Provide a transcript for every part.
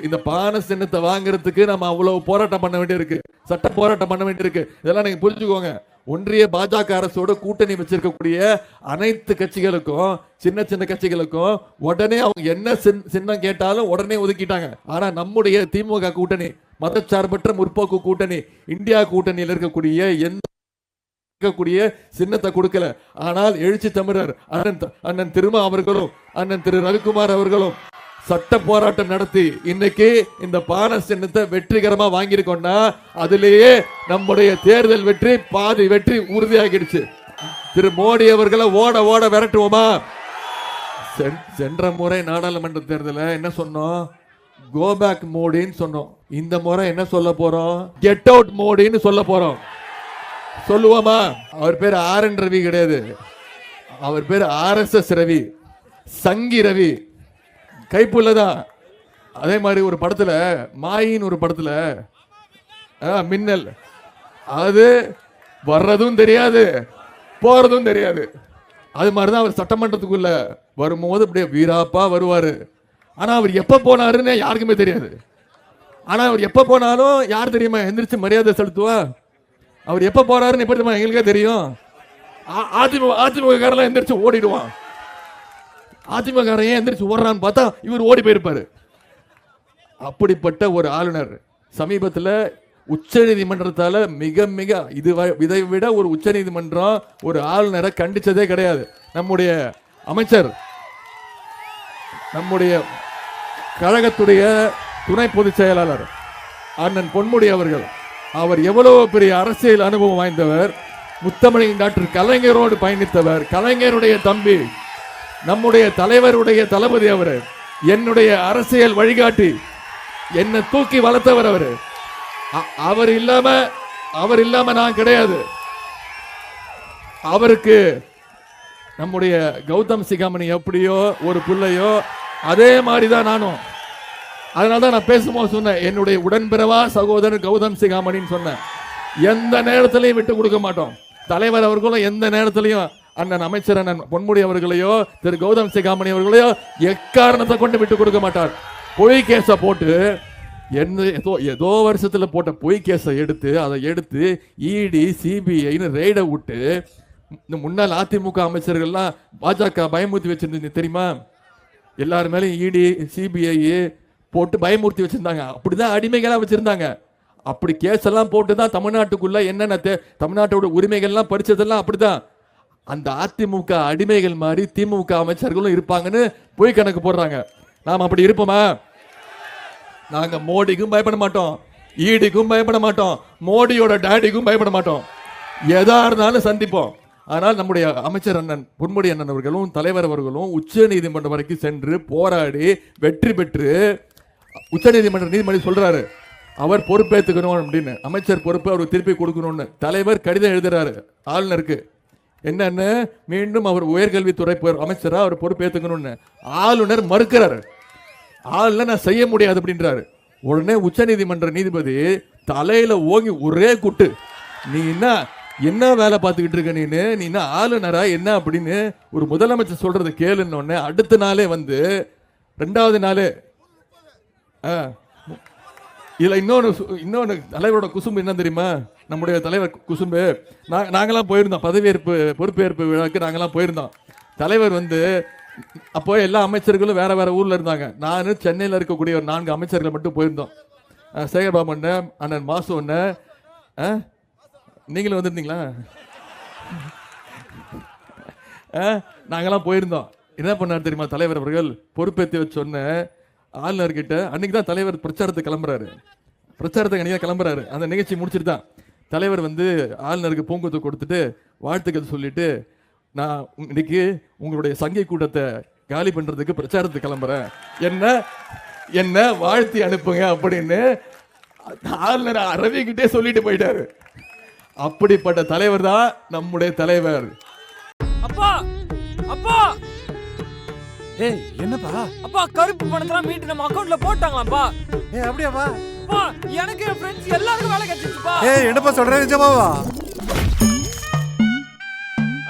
இந்த பானை சின்னத்தை வாங்குறதுக்கு நம்ம அவ்வளவு போராட்டம் பண்ண வேண்டியிருக்கு, சட்ட போராட்டம் பண்ண வேண்டியிருக்கு. இதெல்லாம் நீங்க புரிஞ்சுக்கோங்க. ஒன்றிய பாஜக அரசோட கூட்டணி வச்சிருக்கக்கூடிய அனைத்து கட்சிகளுக்கும், சின்ன சின்ன கட்சிகளுக்கும் உடனே அவங்க என்ன சின்னம் கேட்டாலும் உடனே ஒதுக்கிட்டாங்க. ஆனா நம்முடைய திமுக கூட்டணி, மதச்சார்பற்ற முற்போக்கு கூட்டணி, இந்தியா கூட்டணியில் இருக்கக்கூடிய சின்னத்தை கொடுக்கல. ஆனால் எழுச்சி தமிழர் அண்ணன் திருமா அவர்களும் அண்ணன் திரு ரவிக்குமார் அவர்களும் சட்ட போராட்டம் நடத்தி இன்னைக்கு இந்த பானை சின்னத்தை வெற்றிகரமா வாங்கியிருக்கோம்னா அதிலேயே நம்முடைய தேர்தல் வெற்றி பாதி வெற்றி உறுதியாகிடுச்சு. திரு மோடி அவர்களை ஓட ஓட விரட்டுவோமா? சென்ற முறை நாடாளுமன்ற தேர்தலில் என்ன சொன்னோம்? கோ பேக் மோடின்னு சொன்னோம். இந்த முறை என்ன சொல்ல போறோம்? கெட் அவுட் மோடின்னு சொல்ல போறோம். சொல்லுவோமா? அவர் பேர் ஆர்என் ரவி கிடையாது, அவர் பேர் RSS ரவி, சங்கி ரவி, கைப்புள்ளதான். அதே மாதிரி ஒரு படத்துல, மாயின்னு ஒரு படத்துல மின்னல், அது வர்றதும் தெரியாது போறதும் தெரியாது. அது மாதிரிதான் அவர் சட்டமன்றத்துக்குள்ள வரும்போது அப்படியே வீராப்பா வருவாரு. ஆனா அவர் எப்ப போனாருன்னு யாருக்குமே தெரியாது. ஆனா அவர் எப்ப போனாலும் யார் தெரியுமா எந்திரிச்சு மரியாதை செலுத்துவா? அவர் எப்ப போறாருன்னு எப்படி தெரியுமா எங்களுக்கே தெரியும். அதிமுக காரெல்லாம் எந்திரிச்சு ஓடிடுவான். அதிமுக ஏன் எந்திரிச்சு ஓடுறான்னு பார்த்தா இவர் ஓடி போயிருப்பாரு. அப்படிப்பட்ட ஒரு ஆளுநர் சமீபத்தில் உச்ச நீதிமன்றத்தால மிக மிக இதை விட ஒரு உச்ச நீதிமன்றம் ஒரு ஆளுநரை கண்டிச்சதே கிடையாது. நம்முடைய அமைச்சர், நம்முடைய கழகத்துடைய துணை பொதுச் செயலாளர் அண்ணன் பொன்முடி அவர்கள், அவர் எவ்வளவு பெரிய அரசியல் அனுபவம் வாய்ந்தவர், முத்தமிழின் டாக்டர் கலைஞரோடு பயணித்தவர், கலைஞருடைய தம்பி, நம்முடைய தலைவருடைய தளபதி, அவர் என்னுடைய அரசியல் வழிகாட்டி, என்னை தூக்கி வளர்த்தவர். அவர் இல்லாம நான் கிடையாது. அவருக்கு நம்முடைய கௌதம் சிகாமணி எப்படியோ ஒரு பிள்ளையோ அதே மாதிரிதான் நானும். அதனால்தான் நான் பேசும்போது சொன்னேன், என்னுடைய உடன்பிறவா சகோதரர் கௌதம் சிகாமணின்னு சொன்னேன். எந்த நேரத்திலையும் விட்டு கொடுக்க மாட்டோம். தலைவர் அவர்களும் எந்த நேரத்திலையும் அண்ணன் அமைச்சர் அண்ணன் பொன்முடி அவர்களையோ திரு கௌதம் சிகாமணி அவர்களையோ எக்காரணத்தை கொண்டு விட்டு கொடுக்க மாட்டார். பொய் கேஸ போட்டு ஏதோ வருஷத்துல போட்ட பொய் கேஸை எடுத்து இடி சிபிஐன்னு ரெய்ட விட்டு முன்னாள் அதிமுக அமைச்சர்கள்லாம் பாஜக பயமுறுத்தி வச்சிருந்தீங்க தெரியுமா? எல்லாரு மேலேயும் இடி சிபிஐ போட்டு பயமுறுத்தி வச்சிருந்தாங்க. அப்படிதான் அடிமைகளா வச்சிருந்தாங்க. அப்படி கேஸ் எல்லாம் போட்டுதான் தமிழ்நாட்டுக்குள்ள என்னென்ன தமிழ்நாட்டோட உரிமைகள்லாம் பறிச்சதெல்லாம் அப்படிதான். அந்த அதிமுக அடிமைகள் மாதிரி திமுக அமைச்சர்களும் இருப்பாங்கன்னு போய் கணக்கு போடுறாங்க. நாம் அப்படி இருப்போமா? நாங்க மோடிக்கும் பயப்பட மாட்டோம், ஈடிக்கும் பயப்பட மாட்டோம், மோடியோட டாடிக்கும் பயப்பட மாட்டோம். எதா இருந்தாலும் சந்திப்போம். ஆனால் நம்முடைய அமைச்சர் அண்ணன் பொன்முடி அண்ணன் அவர்களும் தலைவர் அவர்களும் உச்ச நீதிமன்றம் வரைக்கும் சென்று போராடி வெற்றி பெற்று உச்ச நீதிமன்ற நீதிபதி சொல்றாரு அவர் பொறுப்பேற்றுக்கணும் அப்படின்னு. அமைச்சர் பொறுப்பு அவருக்கு திருப்பி கொடுக்கணும்னு தலைவர் கடிதம் எழுதுறாரு ஆளுநருக்கு. என்னன்னு மீண்டும் அவர் உயர்கல்வித்துறை அமைச்சரா அவர் பொறுப்பேற்றுக்கணும்னு. ஆளுநர் மறுக்கிறாரு. ஆளுநர் நான் செய்ய முடியாது அப்படின்றாரு. உடனே உச்ச நீதிமன்ற நீதிபதி தலையில ஓங்கி ஒரே குட்டு, நீ என்ன வேலை பார்த்துக்கிட்டு இருக்க, நீ என்ன ஆளுநரா என்ன அப்படின்னு ஒரு முதலமைச்சர் சொல்றது கேளுன்னு. அடுத்த நாளே வந்து 2வது நாளே இதுல இன்னொன்னு தலைவரோட குசும்பு என்ன தெரியுமா? நம்முடைய தலைவர் குசும்பு, நாங்கெல்லாம் போயிருந்தோம் பொறுப்பேற்பு விழாக்கு நாங்கெல்லாம் போயிருந்தோம். தலைவர் வந்து அப்போ எல்லா அமைச்சர்களும் வேற வேற ஊர்ல இருந்தாங்க. நான் சென்னையில் இருக்கக்கூடிய ஒரு 4 அமைச்சர்கள் மட்டும் போயிருந்தோம். சேகர்பாபு அண்ணன், அண்ணன் மாசு அண்ணன், நீங்களும் வந்திருந்தீங்களா? நாங்கெல்லாம் போயிருந்தோம். என்ன பண்ணார் தெரியுமா தலைவர் அவர்கள்? பொறுப்பேற்றி வச்சு சொன்ன ஆளுநர்கிட்ட அன்னைக்கு தான் தலைவர் பிரச்சாரத்துக்கு கிளம்புறாரு. அந்த நிகழ்ச்சி முடிச்சுட்டு தான் தலைவர் வந்து ஆளுநருக்கு பூங்கொத்து கொடுத்துட்டு வாழ்த்துக்கள் சொல்லிட்டு, நான் இன்னைக்கு உங்களுடைய சங்கை கூட்டத்தை காலி பண்றதுக்கு பிரச்சாரத்துக்கு கிளம்புறேன், என்ன வாழ்த்தி அனுப்புங்க அப்படின்னு ஆளுநர் ரவிக்கிட்டே சொல்லிட்டு போயிட்டாரு. அப்படிப்பட்ட தலைவர் தான் நம்முடைய தலைவர். அப்பா அப்பா ஏய் என்னப்பா? அப்பா கருப்பு பணத்தெல்லாம் மீட்டு நம்ம அக்கவுண்ட்ல போட்டாங்களாப்பா. ஏய் அப்படியாப்பா? அப்பா எனக்கு என் ஃப்ரெண்ட்ஸ் எல்லாருக்கும் வேலை கிடைச்சிருச்சுப்பா. ஏய் என்னப்பா சொல்ற? நிஜமாவா?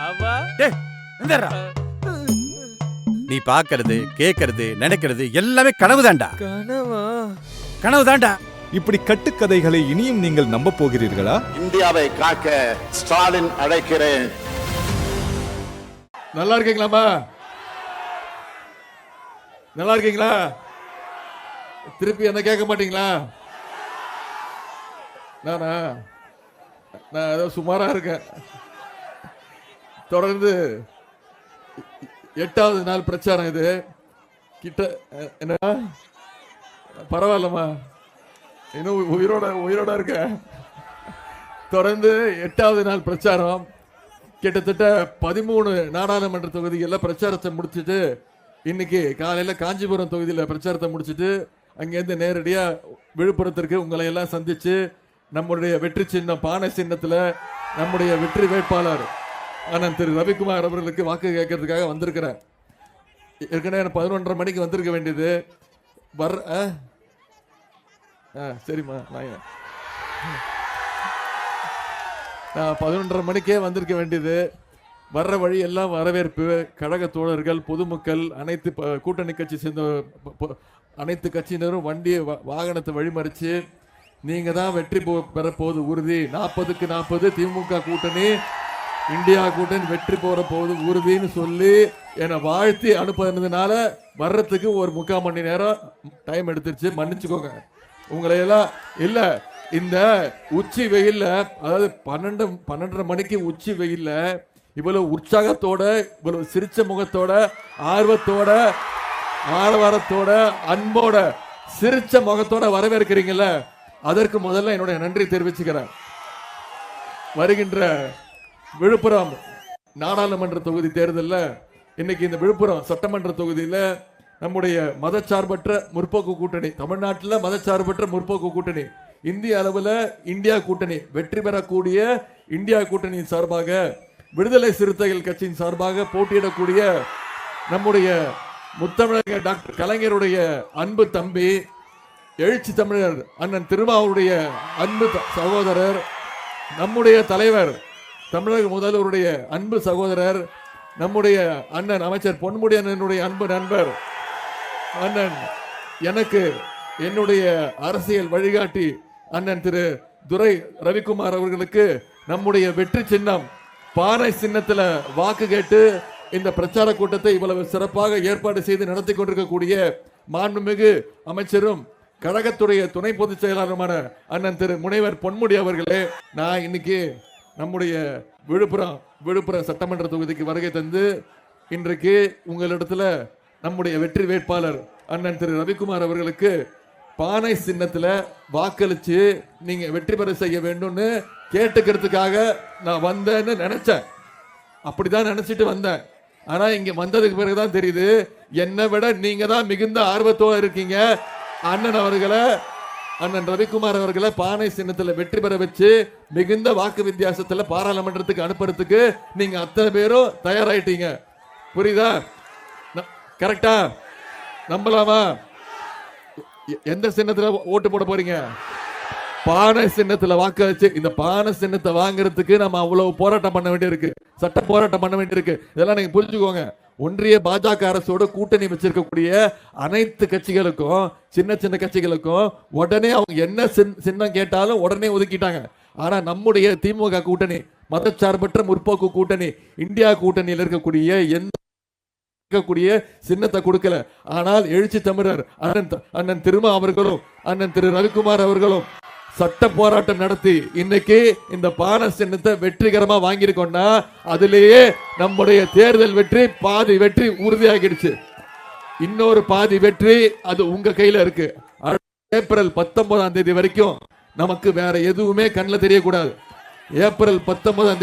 அவா டேய் எந்தடா? நீ பாக்குறது கேக்குறது நினைக்கிறது எல்லாமே கனவுதான்டா. கனவா? கனவு தாண்டா. இப்படி கட்டுக்கதைகளை இனியும் நீங்கள் நம்ப போகிறீர்களா? இந்தியாவை காக்க ஸ்டாலின் அழைக்கிறேன். நல்லா இருக்கீங்களாமா? நல்லா இருக்கீங்களா? திருப்பி என்ன கேட்க மாட்டீங்களா? நான் ஏதோ சுமாரா இருக்கேன். தொடர்ந்து 8வது நாள் பிரச்சாரம் இது. கிட்ட என்ன பரவாயில்லம்மா, இன்னும் உயிரோட இருக்க. தொடர்ந்து 8வது நாள் பிரச்சாரம். கிட்டத்தட்ட 13 நாடாளுமன்ற தொகுதிகளில் பிரச்சாரத்தை முடிச்சுட்டு இன்னைக்கு காலையில் காஞ்சிபுரம் தொகுதியில் பிரச்சாரத்தை முடிச்சுட்டு அங்கேருந்து நேரடியாக விழுப்புரத்திற்கு உங்களை எல்லாம் சந்திச்சு நம்முடைய வெற்றி சின்னம் பானை சின்னத்தில் நம்முடைய வெற்றி வேட்பாளர் அண்ணன் திரு ரவிக்குமார் அவர்களுக்கு வாக்கு கேட்கறதுக்காக வந்திருக்கிறேன். ஏற்கனவே 11:30 மணிக்கு வந்திருக்க வேண்டியது. சரிம்மா, நான் 11:30 மணிக்கே வந்திருக்க வேண்டியது. வர்ற வழி எல்லாம் வரவேற்பு, கழக தோழர்கள், பொதுமக்கள், அனைத்து கூட்டணி கட்சி சேர்ந்த அனைத்து கட்சியினரும் வண்டியை வாகனத்தை வழிமறிச்சு நீங்க தான் வெற்றி பெற போது உறுதி, 40க்கு 40 திமுக கூட்டணி இந்தியா கூட்டணி வெற்றி போற போது உறுதின்னு சொல்லி என்னை வாழ்த்தி அனுப்புனதுனால வர்றதுக்கு ஒரு 3/4 மணி நேரம் டைம் எடுத்துருச்சு. மன்னிச்சுக்கோங்க உங்களை எல்லாம். இல்ல, இந்த உச்சி வெயில்ல, அதாவது 12:30 மணிக்கு உச்சி வெயில்ல இவ்வளவு உற்சாகத்தோட, இவ்வளவு சிரிச்ச முகத்தோட, ஆர்வத்தோட, ஆரவாரத்தோட, அன்போட, சிரிச்ச முகத்தோட வரவேற்கிறீங்கல்ல, அதற்கு முதல்ல என்னுடைய நன்றி தெரிவிச்சுக்கிறேன். வருகின்ற விழுப்புரம் நாடாளுமன்ற தொகுதி தேர்தலில் இன்னைக்கு இந்த விழுப்புரம் சட்டமன்ற தொகுதியில் நம்முடைய மதச்சார்பற்ற முற்போக்கு கூட்டணி, தமிழ்நாட்டில் மதச்சார்பற்ற முற்போக்கு கூட்டணி, இந்திய அளவில் இந்தியா கூட்டணி வெற்றி பெறக்கூடிய இந்தியா கூட்டணியின் சார்பாக, விடுதலை சிறுத்தைகள் கட்சியின் சார்பாக போட்டியிடக்கூடிய நம்முடைய முத்தமிழக டாக்டர் கலைஞருடைய அன்பு தம்பி, எழுச்சி தமிழர் அண்ணன் திருமாவுடைய அன்பு சகோதரர், நம்முடைய தலைவர் தமிழக முதல்வருடைய அன்பு சகோதரர், நம்முடைய அண்ணன் அமைச்சர் பொன்முடி அண்ணனுடைய அன்பு நண்பர், அண்ணன் எனக்கு என்னுடைய அரசியல் வழிகாட்டி அண்ணன் திரு துரை ரவிக்குமார் அவர்களுக்கு நம்முடைய வெற்றி சின்னம் பானை சின்னத்துல வாக்கு கேட்டு இந்த பிரச்சார கூட்டத்தை இவ்வளவு சிறப்பாக ஏற்பாடு செய்து நடத்தி கொண்டிருக்கக்கூடிய மாண்புமிகு அமைச்சரும் கழகத்துடைய துணை பொதுச் செயலாளருமான அண்ணன் திரு முனைவர் பொன்முடி அவர்களே, நான் இன்னைக்கு நம்முடைய விழுப்புரம் சட்டமன்ற தொகுதிக்கு வருகை தந்து இன்றைக்கு உங்களிடத்துல நம்முடைய வெற்றி வேட்பாளர் அண்ணன் திரு ரவிக்குமார் அவர்களுக்கு பானை சின்னத்துல வாக்களிச்சு நீங்க வெற்றி பெற செய்ய வேண்டும்னு கேட்டுக்கிறதுக்காக நான் வந்தேன்னு நினைச்சேன். அப்படிதான் நினைச்சிட்டு வந்தேன். ஆனா இங்க வந்ததுக்கு பிறகுதான் தெரியுது, என்னை விட நீங்க தான் மிகுந்த ஆர்வத்தோட இருக்கீங்க. அண்ணன் ரவிக்குமார் அவர்களை பானை சின்னத்துல வெற்றி பெற வச்சு மிகுந்த வாக்கு வித்தியாசத்துல பாராளுமன்றத்துக்கு அனுப்புறதுக்கு நீங்க அத்தனை பேரும் தயாராயிட்டீங்க. புரியுதா? கரெக்டா? நம்பலாமா? எந்த சின்னத்துல ஓட்டு போட போறீங்க? பானை சின்னத்துல வாக்களிச்சு இந்த பானை சின்னத்தை வாங்குறதுக்கு நம்ம அவ்வளவு போராட்டம் பண்ண வேண்டியிருக்கு, சட்ட போராட்டம் பண்ண வேண்டியிருக்கு. இதெல்லாம் நீங்க புரிஞ்சுக்கோங்க. ஒன்றிய பாஜக அரசோட கூட்டணி வச்சிருக்கக்கூடிய அனைத்து கட்சிகளுக்கும், சின்ன சின்ன கட்சிகளுக்கும் உடனே அவங்க என்ன சின்னம் கேட்டாலும் உடனே ஒதுக்கிட்டாங்க. ஆனா நம்முடைய திமுக கூட்டணி, மதச்சார்பற்ற முற்போக்கு கூட்டணி, இந்தியா கூட்டணியில் இருக்கக்கூடிய சின்னத்தை கொடுக்கல. ஆனால் எழுச்சி தமிழர் அண்ணன் திருமா அவர்களும் அண்ணன் திரு ரவிக்குமார் அவர்களும் சட்ட போராட்டம் நடத்தி இன்னைக்கு இந்த பானை சின்னத்தை வெற்றிகரமா வாங்கியிருக்கோம்னா அதிலேயே நம்முடைய தேர்தல் வெற்றி பாதி வெற்றி உறுதியாகிடுச்சு. இன்னொரு பாதி வெற்றி அது உங்க கையில இருக்கு. ஏப்ரல் 19ஆம் தேதி வரைக்கும் நமக்கு வேற எதுவுமே கண்ணில் தெரியக்கூடாது. ஏப்ரல் 19ஆம்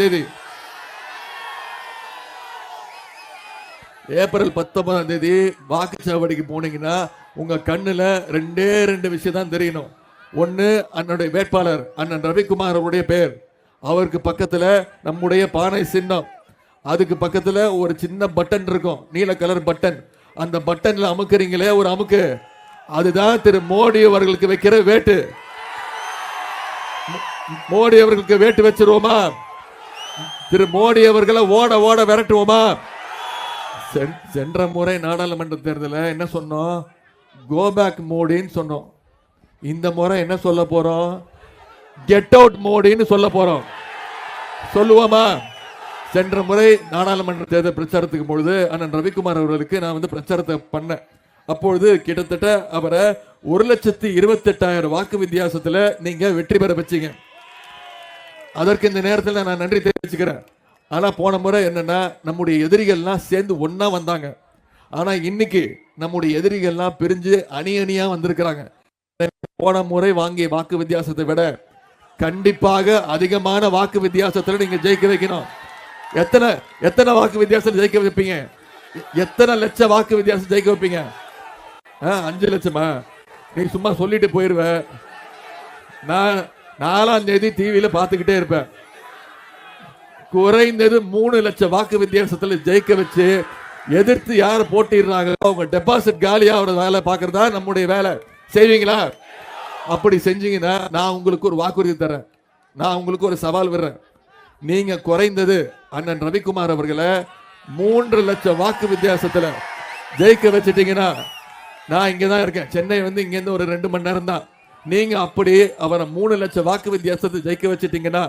தேதி வாக்குச்சாவடிக்கு போனீங்கன்னா உங்க கண்ணுல 2 விஷயம் தான் தெரியணும். ஒன்னு, அண்ணனுடைய வேட்பாளர் அண்ணன் ரவிக்குமார் அவருடைய பெயர், அவருக்கு பக்கத்துல நம்முடைய பானை சின்னம், அதுக்கு பக்கத்துல ஒரு சின்ன பட்டன் இருக்கும், நீல கலர் பட்டன். அந்த பட்டன்ல அமுக்குறீங்களே ஒரு அமுக்கு, அதுதான் திரு மோடி அவர்களுக்கு வைக்கிற வேட்டு. மோடி அவர்களுக்கு வேட்டு வச்சிருவோமா? திரு மோடி அவர்களை ஓட ஓட விரட்டுவோமா? சென்ற முறை நாடாளுமன்ற தேர்தலில் என்ன சொன்னோம்? கோ பேக் மோடின்னு சொன்னோம். இந்த முறை என்ன சொல்ல போறோம்? கெட் அவுட் மோடின்னு சொல்ல போறோம். சொல்லுவோமா? சென்ற முறை நாடாளுமன்ற தேர்தல் பிரச்சாரத்துக்கு பொழுது அண்ணன் ரவிக்குமார் அவர்களுக்கு நான் வந்து பிரச்சாரத்தை பண்ணேன். அப்பொழுது கிட்டத்தட்ட அவரை 1,28,000 வாக்கு வித்தியாசத்துல நீங்க வெற்றி பெற வச்சீங்க. அதற்கு இந்த நேரத்தில் நான் நன்றி தெரிவிச்சுக்கிறேன். ஆனா போன முறை என்னன்னா நம்முடைய எதிரிகள்லாம் சேர்ந்து ஒன்னா வந்தாங்க. ஆனா இன்னைக்கு நம்முடைய எதிரிகள்லாம் பிரிஞ்சு அணி அணியா வந்திருக்கிறாங்க. போன முறை வாங்கிய வாக்கு வித்தியாசத்தை விட கண்டிப்பாக அதிகமான வாக்கு வித்தியாசத்துல நீங்க ஜெயிக்க வைக்கணும். எத்தனை வாக்கு வித்தியாசம் ஜெயிக்க வைப்பீங்க? எத்தனை லட்சம் வாக்கு வித்தியாசம் ஜெயிக்க வைப்பீங்க? 5 லட்சமா? நீ சும்மா சொல்லிட்டு போயிருவ. நான் 4ஆம் தேதி டிவியில பார்த்துக்கிட்டே இருப்பேன். குறைந்தது 3 லட்சம் வாக்கு வித்தியாசத்துல ஜெயிக்க வச்சு எதிர்த்து யார் போட்டிடுறாங்க அவங்க டெபாசிட் காலியா அவரோட வேலை பார்க்கறதா நம்முடைய வேலை. செய்வீங்களா? அப்படி செஞ்சீங்கன்னா நான் உங்களுக்கு ஒரு வாக்குறுதி தரேன். நான் உங்களுக்கு ஒரு சவால் விடுறேன். நீங்க குறைந்தது அண்ணன் ரவிக்குமார் அவர்களை 3 லட்சம் வாக்கு வித்தியாசத்துல ஜெயிக்க வச்சிட்டீங்கன்னா, நான் இங்கதான் இருக்கேன். சென்னை வந்து இங்க இருந்து ஒரு 2 மணி நேரம் தான். நீங்க அப்படி அவரை 3 லட்சம் வாக்கு வித்தியாசத்தை ஜெயிக்க வச்சிட்டீங்கன்னா,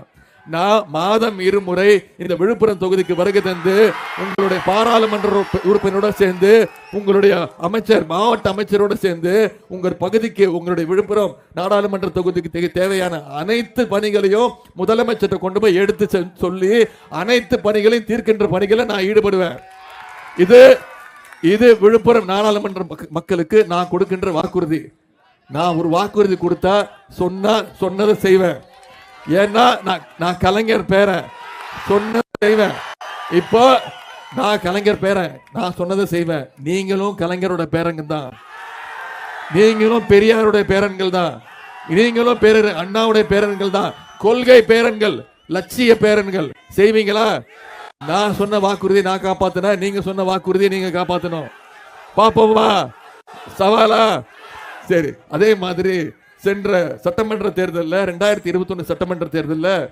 நான் மாதம் 2 முறை இந்த விழுப்புரம் தொகுதிக்கு வருகை தந்து உங்களுடைய பாராளுமன்ற உறுப்பினரோட சேர்ந்து உங்களுடைய அமைச்சர் மாவட்ட அமைச்சரோட சேர்ந்து உங்கள் பகுதிக்கு உங்களுடைய விழுப்புரம் நாடாளுமன்ற தொகுதிக்கு தேவையான அனைத்து பணிகளையும் முதலமைச்சர்கிட்ட கொண்டு போய் எடுத்து சொல்லி அனைத்து பணிகளையும் தீர்க்கின்ற பணிகளை நான் ஈடுபடுவேன். இது விழுப்புரம் நாடாளுமன்ற மக்களுக்கு நான் கொடுக்கின்ற வாக்குறுதி. நான் ஒரு வாக்குறுதி கொடுத்தா சொன்னதை செய்வேன். ஏன்னா நான் கலைஞர் பேரன், சொன்னதை செய்வேன். இப்போ நான் கலைஞர் பேரன், நான் சொன்னதை செய்வேன். நீங்களும் கலைஞரோட பேரங்க தான். நீங்களும் பெரியாருடைய பேரன்கள் தான். நீங்களும் அண்ணாவுடைய பேரன்கள் தான். கொள்கை பேரன்கள், லட்சிய பேரன்கள். செய்வீங்களா? நான் சொன்ன வாக்குறுதி நான் காப்பாத்தினா, நீங்க சொன்ன வாக்குறுதியை நீங்க காப்பாத்தணும். பாப்போமா? சவாலா? சரி. அதே மாதிரி சென்ற சட்டமன்ற தேர்தலில் 2021 சட்டமன்ற தேர்தலில்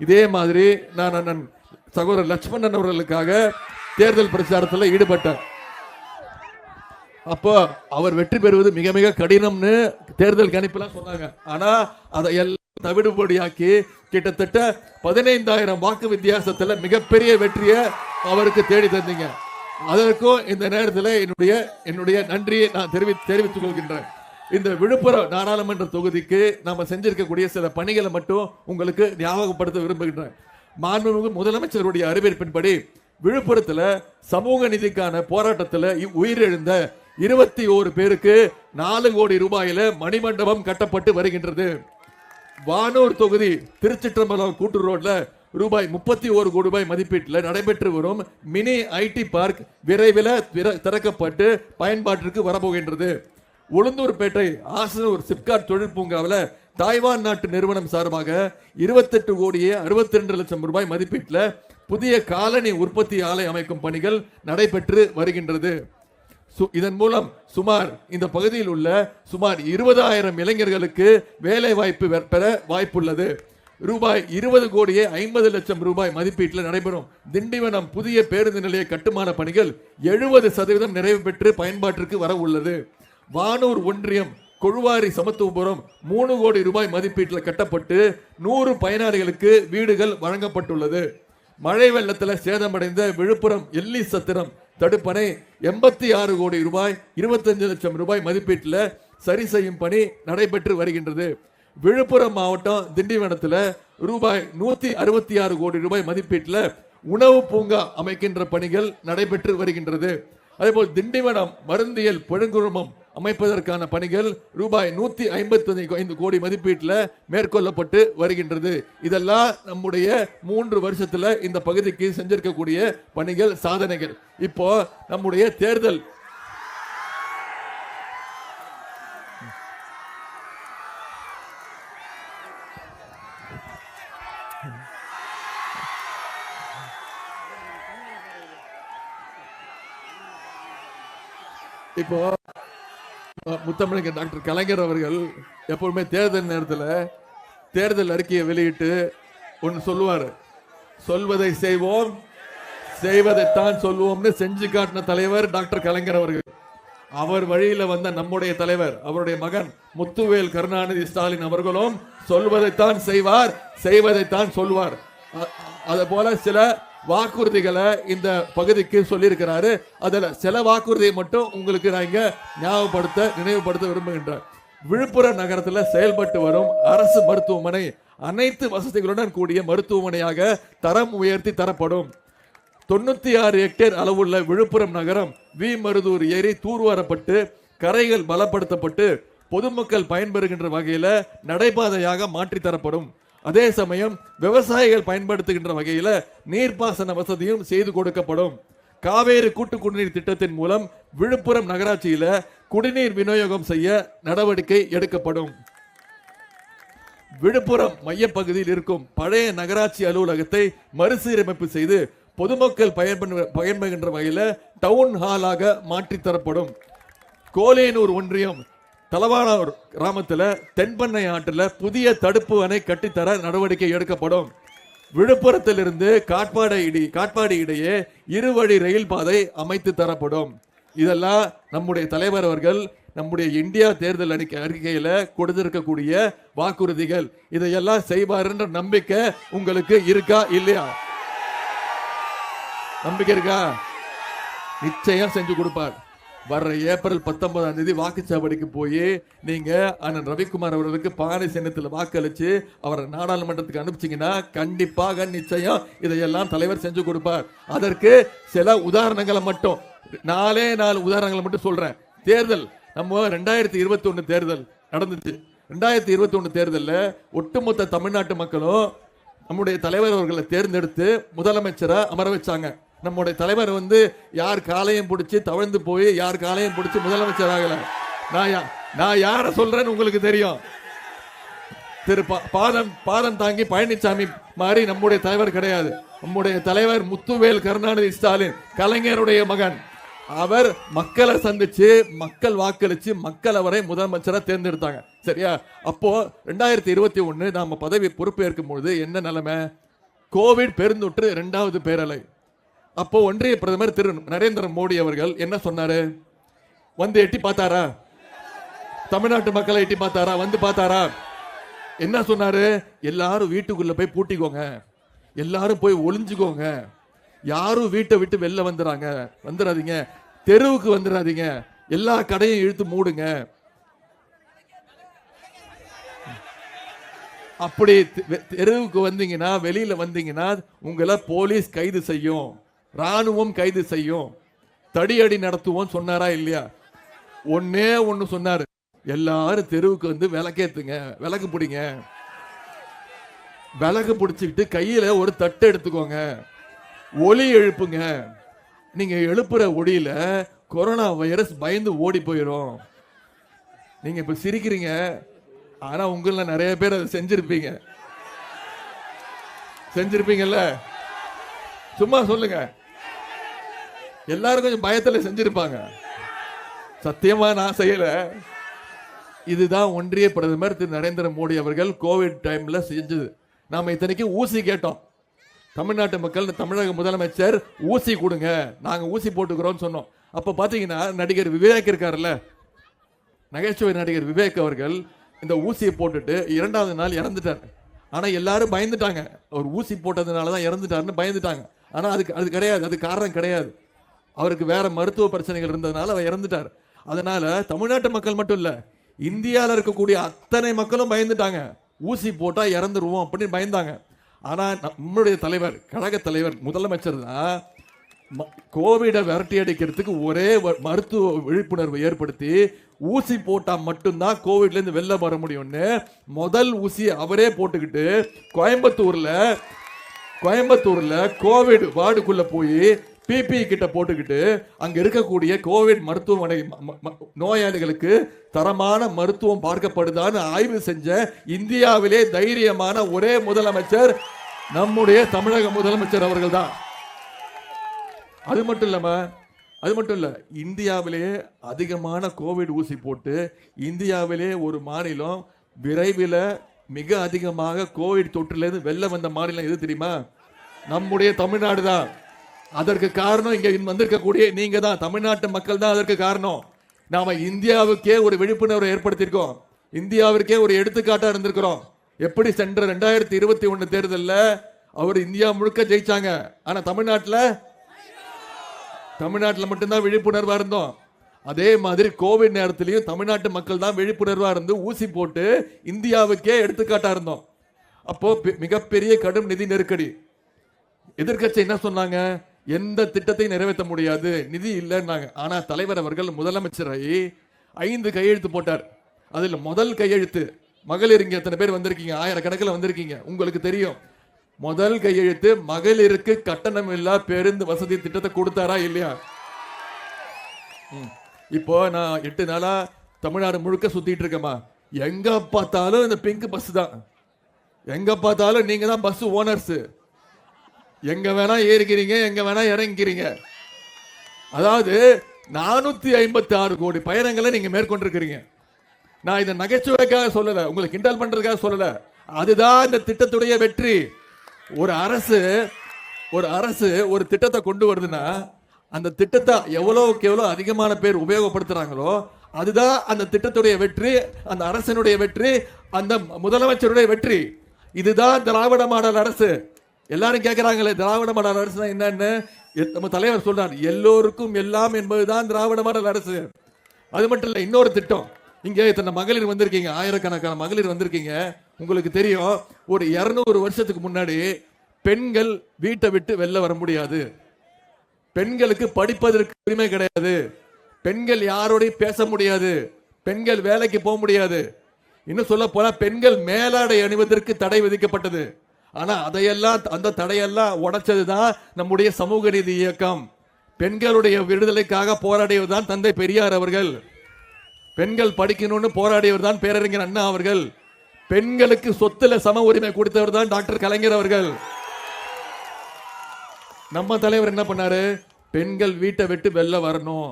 இதே மாதிரி நான் அண்ணன் சகோதரர் லட்சுமணன் அவர்களுக்காக தேர்தல் பிரச்சாரத்தில் ஈடுபட்டார். அப்போ அவர் வெற்றி பெறுவது மிக மிக கடினம்னு தேர்தல் கணிப்பெல்லாம் சொன்னாங்க. ஆனா அதை எல்லாம் தவிடுபடியாக்கி கிட்டத்தட்ட 15,000 வாக்கு வித்தியாசத்துல மிகப்பெரிய வெற்றியை அவருக்கு தேடி தந்தீங்க. அதற்கும் இந்த நேரத்தில் என்னுடைய நன்றியை நான் தெரிவித்துக் கொள்கின்றேன். இந்த விழுப்புரம் நாடாளுமன்ற தொகுதிக்கு நாம செஞ்சிருக்கக்கூடிய சில பணிகளை மட்டும் உங்களுக்கு ஞாபகப்படுத்த விரும்புகின்றேன். மாண்புமிகு முதலமைச்சருடைய அறிவிப்பின்படி விழுப்புரத்துல சமூக நீதிக்கான போராட்டத்தில் உயிரிழந்த 21 பேருக்கு 4 கோடி ரூபாயில மணிமண்டபம் கட்டப்பட்டு வருகின்றது. வானூர் தொகுதி திருச்சிற்றம்பலம் கூட்டு ரோட்ல ரூபாய் 31 கோடி ரூபாய் மதிப்பீட்டில் நடைபெற்று வரும் மினி ஐடி பார்க் விரைவில் திறக்கப்பட்டு பயன்பாட்டிற்கு வரப்போகின்றது. உளுந்தூர்பேட்டை ஆசனூர் சிப்காட் தொழில் பூங்காவில் தாய்வான் நாட்டு நிறுவனம் சார்பாக 28 கோடியே 62 லட்சம் ரூபாய் மதிப்பீட்டில் புதிய காலனி உற்பத்தி ஆலை அமைக்கும் பணிகள் நடைபெற்று வருகின்றது. இதன் மூலம் இந்த பகுதியில் உள்ள சுமார் 20,000 இளைஞர்களுக்கு வேலை வாய்ப்பு பெற வாய்ப்புள்ளது. ரூபாய் 20 கோடியே 50 லட்சம் ரூபாய் மதிப்பீட்டில் நடைபெறும் திண்டிவனம் புதிய பேருந்து நிலைய கட்டுமான பணிகள் 70% நிறைவு பெற்று பயன்பாட்டிற்கு வர உள்ளது. வானூர் ஒன்றியம் கொழுவாரி சமத்துவபுரம் 3 கோடி ரூபாய் மதிப்பீட்டில் கட்டப்பட்டு 100 பயனாளிகளுக்கு வீடுகள் வழங்கப்பட்டுள்ளது. மழை வெள்ளத்தில் சேதமடைந்த விழுப்புரம் எல்லி சத்திரம் தடுப்பணை 86 கோடி ரூபாய் 25 லட்சம் ரூபாய் மதிப்பீட்டில் சரி செய்யும் பணி நடைபெற்று வருகின்றது. விழுப்புரம் மாவட்டம் திண்டிவனத்தில் ரூபாய் 166 கோடி ரூபாய் மதிப்பீட்டில் உணவு பூங்கா அமைக்கின்ற பணிகள் நடைபெற்று வருகின்றது. அதேபோல் திண்டிவனம் மருந்தியல் பெருங்குழுமம் அமைப்பதற்கான பணிகள் ரூபாய் 155 கோடி மதிப்பீட்டில் மேற்கொள்ளப்பட்டு வருகின்றது. இதெல்லாம் நம்முடைய 3 வருஷத்துல இந்த பகுதிக்கு செஞ்சிருக்கக்கூடிய பணிகள், சாதனைகள். இப்போ நம்முடைய தேர்தல் இப்போ முத்தமிழக டாக்டர் கலைஞர் அவர்கள் எப்பவுமே தேர்தல் நேரத்தில் தேர்தல் அறிக்கையை வெளியிட்டு ஒன்று சொல்லுவார். சொல்வதை செய்வோம், செய்வதைத்தான் சொல்லுவோம்னு செஞ்சு காட்டின தலைவர் டாக்டர் கலைஞர் அவர்கள். அவர் வழியில வந்த நம்முடைய தலைவர், அவருடைய மகன் முத்துவேல் கருணாநிதி ஸ்டாலின் அவர்களும் சொல்வதைத்தான் செய்வார், செய்வதைத்தான் சொல்வார். அதே போல சில வாக்குறுதிகளை இந்த பகுதிக்கு சொல்லியிருக்கிறாரு. அதுல சில வாக்குறுதியை மட்டும் உங்களுக்கு நான் இங்க நினைவுபடுத்த விரும்புகின்றேன். விழுப்புரம் நகரத்தில் செயல்பட்டு வரும் அரசு மருத்துவமனை அனைத்து வசதிகளுடன் கூடிய மருத்துவமனையாக தரம் உயர்த்தி தரப்படும். 96 ஹெக்டேர் அளவுள்ள விழுப்புரம் நகரம் வி மருதூர் ஏரி தூர்வாரப்பட்டு கரைகள் பலப்படுத்தப்பட்டு பொதுமக்கள் பயன்பெறுகின்ற வகையில நடைபாதையாக மாற்றி தரப்படும். அதே சமயம் விவசாயிகள் பயன்படுத்துகின்ற வகையில நீர்ப்பாசன வசதியும் செய்து கொடுக்கப்படும். காவேரி கூட்டு குடிநீர் திட்டத்தின் மூலம் விழுப்புரம் நகராட்சியில குடிநீர் விநியோகம் செய்ய நடவடிக்கை எடுக்கப்படும். விழுப்புரம் மையப்பகுதியில் இருக்கும் பழைய நகராட்சி அலுவலகத்தை மறுசீரமைப்பு செய்து பொதுமக்கள் பயன்படுகின்ற வகையில டவுன் ஹாலாக மாற்றி தரப்படும். கோலேனூர் ஒன்றியம் தலவானூர் கிராமத்தில் தென்பண்ணை ஆற்றில் புதிய தடுப்பு அணை கட்டித்தர நடவடிக்கை எடுக்கப்படும். விழுப்புரத்திலிருந்து காட்பாடி இடையே இருவழி ரயில் பாதை அமைத்து தரப்படும். இதெல்லாம் நம்முடைய தலைவர் அவர்கள் நம்முடைய இந்தியா தேர்தல் அறிக்கையில கொடுத்திருக்கக்கூடிய வாக்குறுதிகள். இதையெல்லாம் செய்வார்ன்ற நம்பிக்கை உங்களுக்கு இருக்கா இல்லையா? நம்பிக்கை இருக்கா? நிச்சயம் செஞ்சு கொடுப்பார். வர்ற ஏப்ரல் 19ஆம் தேதி வாக்குச்சாவடிக்கு போய் நீங்க அண்ணன் ரவிக்குமார் அவர்களுக்கு பானை சின்னத்தில் வாக்களிச்சு அவரை நாடாளுமன்றத்துக்கு அனுப்பிச்சிங்கன்னா கண்டிப்பாக நிச்சயம் இதையெல்லாம் தலைவர் செஞ்சு கொடுப்பார். அதற்கு சில உதாரணங்களை மட்டும் 4 உதாரணங்களை மட்டும் சொல்றேன். தேர்தல் நம்ம 2021 தேர்தல் நடந்துச்சு. 2021 தேர்தலில் ஒட்டுமொத்த தமிழ்நாட்டு மக்களும் நம்முடைய தலைவர் அவர்களை தேர்ந்தெடுத்து முதலமைச்சரை அமர வச்சாங்க. நம்முடைய தலைவர் யார் காலையும் பிடிச்சி தவழ்ந்து போய் யார் காலையும் பிடிச்சி முதலமைச்சர் ஆகல. நான் யார சொல்றேன்னு உங்களுக்கு தெரியும். திரு பாதம் தாங்கி பழனிசாமி மாதிரி நம்முடைய தலைவர் கிடையாது. நம்முடைய தலைவர் முத்துவேல் கருணாநிதி ஸ்டாலின், கலைஞருடைய மகன். அவர் மக்களை சந்திச்சு மக்கள் வாக்களிச்சு மக்கள் அவரை முதலமைச்சராக தேர்ந்தெடுத்தாங்க. சரியா? அப்போ 2021 நாம பதவி பொறுப்பேற்கும் பொழுது என்ன நிலைமை? கோவிட் பெருந்தொற்று 2வது பேரலை. அப்போ ஒன்றிய பிரதமர் திரு நரேந்திர மோடி அவர்கள் என்ன சொன்னாரு? எட்டி பார்த்தாரா? தமிழ்நாட்டு மக்களை எட்டி பார்த்தாரா? பார்த்தாரா? என்ன சொன்னாரு? எல்லாரும் வீட்டுக்குள்ள போய் பூட்டிக்கோங்க, எல்லாரும் போய் ஒளிஞ்சுக்கோங்க, யாரும் வீட்டை விட்டு வெளில வந்துடாதீங்க, தெருவுக்கு வந்துடாதீங்க, எல்லா கடையும் இழுத்து மூடுங்க. அப்படி தெருவுக்கு வந்தீங்கன்னா, வெளியில வந்தீங்கன்னா உங்களை போலீஸ் கைது செய்யும், ராணுவம் கைது செய்யும், தடியடி நடத்துவோம் சொன்னாரா இல்லையா? ஒண்ணு சொன்னாரு, எல்லாரும் தெருவுக்கு விளக்கேத்துங்க, விளக்கு பிடிங்க, விளக்கு பிடிச்சிக்கிட்டு கையில ஒரு தட்டு எடுத்துக்கோங்க, ஒலி எழுப்புங்க. நீங்க எழுப்புற ஒளியில கொரோனா வைரஸ் பயந்து ஓடி போயிடும். நீங்க இப்ப சிரிக்கிறீங்க, ஆனா உங்கள நிறைய பேர் அதை செஞ்சிருப்பீங்கல்ல? சும்மா சொல்லுங்க. எல்லாரும் கொஞ்சம் பயத்துல செஞ்சிருப்பாங்க. சத்தியமா நான் செய்யல. இதுதான் ஒன்றிய பிரதமர் திரு நரேந்திர மோடி அவர்கள் கோவிட் டைம்ல செஞ்சது. நாம இத்தனைக்கு ஊசி கேட்டோம். தமிழ்நாட்டு மக்கள், தமிழக முதலமைச்சர் ஊசி கொடுங்க, நாங்க ஊசி போட்டுக்கிறோம் சொன்னோம். அப்ப பாத்தீங்கன்னா நடிகர் விவேக் இருக்காருல்ல, நகைச்சுவை நடிகர் விவேக் அவர்கள் இந்த ஊசியை போட்டுட்டு 2வது நாள் இறந்துட்டார். ஆனா எல்லாரும் பயந்துட்டாங்க, அவர் ஊசி போட்டதுனாலதான் இறந்துட்டாருன்னு பயந்துட்டாங்க. ஆனா அது கிடையாது, அது காரணம் கிடையாது. அவருக்கு வேற மருத்துவ பிரச்சனைகள் இருந்ததுனால அவர் இறந்துட்டார். அதனால தமிழ்நாட்டு மக்கள் மட்டும் இல்ல, இந்தியாவில் இருக்கக்கூடிய அத்தனை மக்களும் பயந்துட்டாங்க. ஊசி போட்டா இறந்துருவோம் அப்படின்னு பயந்தாங்க. ஆனா நம்மளுடைய தலைவர், கழக தலைவர், முதலமைச்சர் தான் கோவிடை விரட்டி அடிக்கிறதுக்கு ஒரே மருத்துவ விழிப்புணர்வு ஏற்படுத்தி ஊசி போட்டா மட்டும்தான் கோவிட்ல இருந்து வெளில வர முடியும்னு முதல் ஊசி அவரே போட்டுக்கிட்டு கோயம்புத்தூர்ல கோவிட் வார்டுக்குள்ள போய் பிபி கிட்ட போட்டுக்கிட்டு அங்க இருக்கக்கூடிய கோவிட் மருத்துவமனை நோயாளிகளுக்கு தரமான மருத்துவம் பார்க்கப்படுதான்னு ஆய்வு செஞ்ச இந்தியாவிலே தைரியமான ஒரே முதலமைச்சர் நம்முடைய தமிழக முதலமைச்சர் அவர்கள் தான். அது மட்டும் இல்ல, இந்தியாவிலேயே அதிகமான கோவிட் ஊசி போட்டு இந்தியாவிலே ஒரு மாநிலம் விரைவில் மிக அதிகமாக கோவிட் தொற்றிலிருந்து வெளில வந்த மாநிலம் எது தெரியுமா? நம்முடைய தமிழ்நாடு தான். அதற்கு காரணம் இங்க வந்திருக்கக்கூடிய நீங்க தான், தமிழ்நாட்டு மக்கள் தான் அதற்கு காரணம். நாம இந்தியாவுக்கே ஒரு விழிப்புணர்வை ஏற்படுத்தியிருக்கோம். இந்தியாவிற்கே ஒரு எடுத்துக்காட்டா இருந்திருக்கிறோம். எப்படி சென்ற 2021 தேர்தல்ல அவர் இந்தியா முழுக்க ஜெயிச்சாங்க. ஆனா தமிழ்நாட்டுல மட்டும்தான் விழிப்புணர்வா இருந்தோம். அதே மாதிரி கோவிட் நேரத்திலையும் தமிழ்நாட்டு மக்கள் தான் விழிப்புணர்வா இருந்து ஊசி போட்டு இந்தியாவுக்கே எடுத்துக்காட்டா இருந்தோம். அப்போ மிகப்பெரிய கடும் நிதி நெருக்கடி. எதிர்க்கட்சி என்ன சொன்னாங்க? எந்த திட்டத்தையும் நிறைவேற்ற முடியாது, நிதி இல்லைன்னாங்க. ஆனா தலைவர் அவர்கள் முதலமைச்சரை 5 கையெழுத்து போட்டார். அதுல முதல் கையெழுத்து, மகளிர் இங்க எத்தனை பேர் வந்திருக்கீங்க? ஆயிரக்கணக்கில் வந்திருக்கீங்க. உங்களுக்கு தெரியும், முதல் கையெழுத்து மகளிருக்கு கட்டணம் இல்லா பேருந்து வசதி திட்டத்தை கொடுத்தாரா இல்லையா? இப்போ நான் 8 நாளா தமிழ்நாடு முழுக்க சுத்திட்டு இருக்கேமா. எங்க பார்த்தாலும் இந்த பிங்க் பஸ் தான். எங்க பார்த்தாலும் நீங்க தான் பஸ் ஓனர்ஸ். எங்க வேணா ஏறிக்கிறீங்க, எங்க வேணா இறங்கிக்கிறீங்க. அதாவது 456 கோடி பயணங்களை நீங்க மேற்கொண்டிருக்கிறீங்க. நான் இதை நகைச்சுவைக்காக சொல்லல, உங்களை கிண்டல் பண்றதுக்காக சொல்லல. அதுதான் இந்த திட்டத்துடைய வெற்றி. ஒரு அரசு ஒரு திட்டத்தை கொண்டு வருதுன்னா அந்த திட்டத்தை எவ்வளவுக்கு எவ்வளவு அதிகமான பேர் உபயோகப்படுத்துறாங்களோ அதுதான் அந்த திட்டத்துடைய வெற்றி, அந்த அரசனுடைய வெற்றி, அந்த முதலமைச்சருடைய வெற்றி. இதுதான் திராவிட மாடல் அரசு. எல்லாரும் கேட்கிறாங்களே திராவிட மாடல் அரசு என்னன்னு. நம்ம தலைவர் சொல்றார், எல்லோருக்கும் எல்லாம் என்பதுதான் திராவிட மாடல் அரசு. அது மட்டும் இல்ல, இன்னொரு திட்டம். இங்க இத்தனை மகளிர் வந்திருக்கீங்க, ஆயிரக்கணக்கான மகளிர் வந்திருக்கீங்க. உங்களுக்கு தெரியும், ஒரு 200 வருஷத்துக்கு முன்னாடி பெண்கள் வீட்டை விட்டு வெளில வர முடியாது. பெண்களுக்கு படிப்பதற்கு உரிமை கிடையாது. பெண்கள் யாரோடையும் பேச முடியாது. பெண்கள் வேலைக்கு போக முடியாது. இன்னும் சொல்ல போனா பெண்கள் மேலாடை அணிவதற்கு தடை விதிக்கப்பட்டது. ஆனா அதையெல்லாம், அந்த தடையெல்லாம் உடைச்சதுதான் நம்முடைய சமூக நீதி இயக்கம். பெண்களுடைய விடுதலைக்காக போராடியவர் தான் தந்தை பெரியார் அவர்கள். பெண்கள் படிக்கணும்னு போராடியவர் தான் பேரறிஞர் அண்ணா அவர்கள். பெண்களுக்கு சொத்துல சம உரிமை கொடுத்தவர் தான் டாக்டர் கலைஞர் அவர்கள். நம்ம தலைவர் என்ன பண்ணாரு? பெண்கள் வீட்டை விட்டு வெளில வரணும்,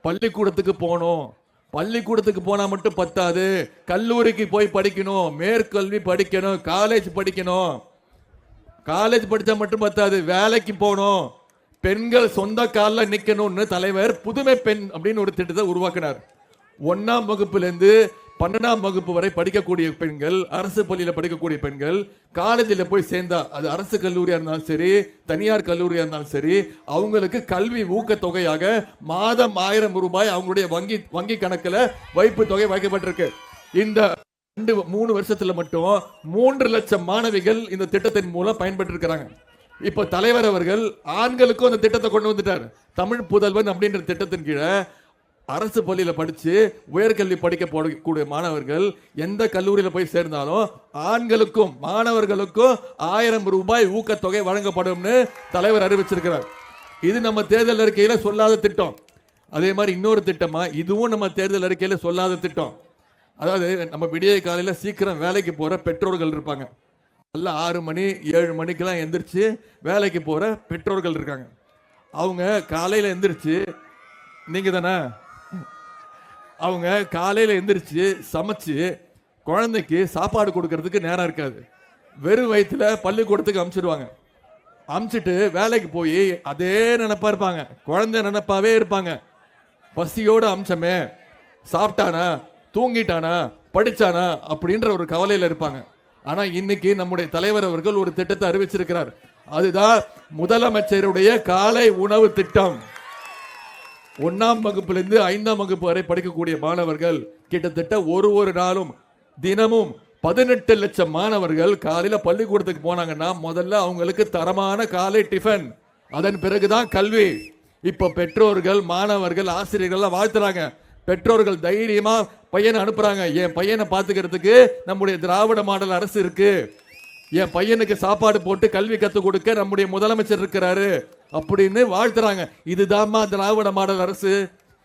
பள்ளிக்கூடத்துக்கு போகணும். பள்ளிக்கூடத்துக்கு போனா மட்டும் பத்தாது, கல்லூரிக்கு போய் படிக்கணும், மேற்கல்வி படிக்கணும், காலேஜ் படிக்கணும். காலேஜ் படிச்சா மட்டும் பத்தாது, வேலைக்கு போகணும். பெண்கள் சொந்த காலில் நிக்கணும்னு தலைவர் புதுமை பெண் அப்படின்னு ஒரு திட்டத்தை உருவாக்கினார். 1ஆம் வகுப்புல இருந்து 12ஆம் வகுப்பு வரை படிக்கக்கூடிய பெண்கள், அரசு பள்ளியில படிக்கக்கூடிய பெண்கள் காலேஜில் போய் சேர்ந்தா, அது அரசு கல்லூரியா இருந்தாலும் சரி, தனியார் கல்லூரியா இருந்தாலும் சரி, அவங்களுக்கு கல்வி ஊக்க தொகையாக மாதம் 1000 ரூபாய் அவங்களுடைய வங்கி கணக்குல வைப்பு தொகை வைக்கப்பட்டிருக்கு. இந்த 2-3 வருஷத்துல மட்டும் 3 லட்சம் மாணவிகள் இந்த திட்டத்தின் மூலம் பயன்பெற்று இருக்கிறாங்க. இப்ப தலைவர் அவர்கள் ஆண்களுக்கும் அந்த திட்டத்தை கொண்டு வந்துட்டார். தமிழ் புதல்வன் அப்படின்ற திட்டத்தின் கீழே அரசு பள்ளியில படிச்சு உயர்கல்வி படிக்க போடக்கூடிய மாணவர்கள் எந்த கல்லூரியில போய் சேர்ந்தாலும் ஆண்களுக்கும் மாணவர்களுக்கும் 1000 ரூபாய் ஊக்கத்தொகை வழங்கப்படும்னு தலைவர் அறிவிச்சிருக்கிறார். இது நம்ம தேர்தல் அறிக்கையில சொல்லாத திட்டம். அதே மாதிரி இன்னொரு திட்டமா, இதுவும் நம்ம தேர்தல் அறிக்கையில சொல்லாத திட்டம். அதாவது நம்ம விடிய காலையில சீக்கிரம் வேலைக்கு போற பெற்றோர்கள் இருப்பாங்க. நல்ல 6 மணி 7 மணிக்கெல்லாம் எந்திரிச்சு வேலைக்கு போற பெற்றோர்கள் இருக்காங்க. அவங்க காலையில எந்திரிச்சு, நீங்க தானே, அவங்க காலையில எந்திரிச்சு சமைச்சு குழந்தைக்கு சாப்பாடு கொடுக்கறதுக்கு நேரம் இருக்காது. வெறும் வயிற்றுல பள்ளிக்கூடத்துக்கு அனுப்பிச்சிடுவாங்க. அனுப்பிச்சிட்டு வேலைக்கு போய் அதே நினைப்பா இருப்பாங்க, குழந்தை நினைப்பாவே இருப்பாங்க. பசியோட அம்சமே, சாப்பிட்டானா, தூங்கிட்டானா, படிச்சானா அப்படின்ற ஒரு கவலையில இருப்பாங்க. ஆனா இன்னைக்கு நம்முடைய தலைவர் அவர்கள் ஒரு திட்டத்தை அறிவிச்சிருக்கிறார். அதுதான் முதலமைச்சருடைய காலை உணவு திட்டம். 1ஆம் வகுப்பிலிருந்து 5ஆம் வகுப்பு வரை படிக்கக்கூடிய மாணவர்கள் கிட்டத்தட்ட ஒரு நாளும் தினமும் 18 லட்சம் மாணவர்கள் காலையில பள்ளிக்கூடத்துக்கு போனாங்கன்னா முதல்ல அவங்களுக்கு தரமான காலை டிஃபன், அதன் பிறகுதான் கல்வி. இப்ப பெற்றோர்கள், மாணவர்கள், ஆசிரியர்கள் வாழ்த்துறாங்க. பெற்றோர்கள் தைரியமா பையனை அனுப்புறாங்க. என் பையனை பாத்துக்கிறதுக்கு நம்முடைய திராவிட மாடல் அரசு இருக்கு, என் பையனுக்கு சாப்பாடு போட்டு கல்வி கற்றுக் கொடுக்க நம்முடைய முதலமைச்சர் இருக்கிறாரு அப்படின்னு வாழ்த்துறாங்க. இதுதான் திராவிட மாடல் அரசு.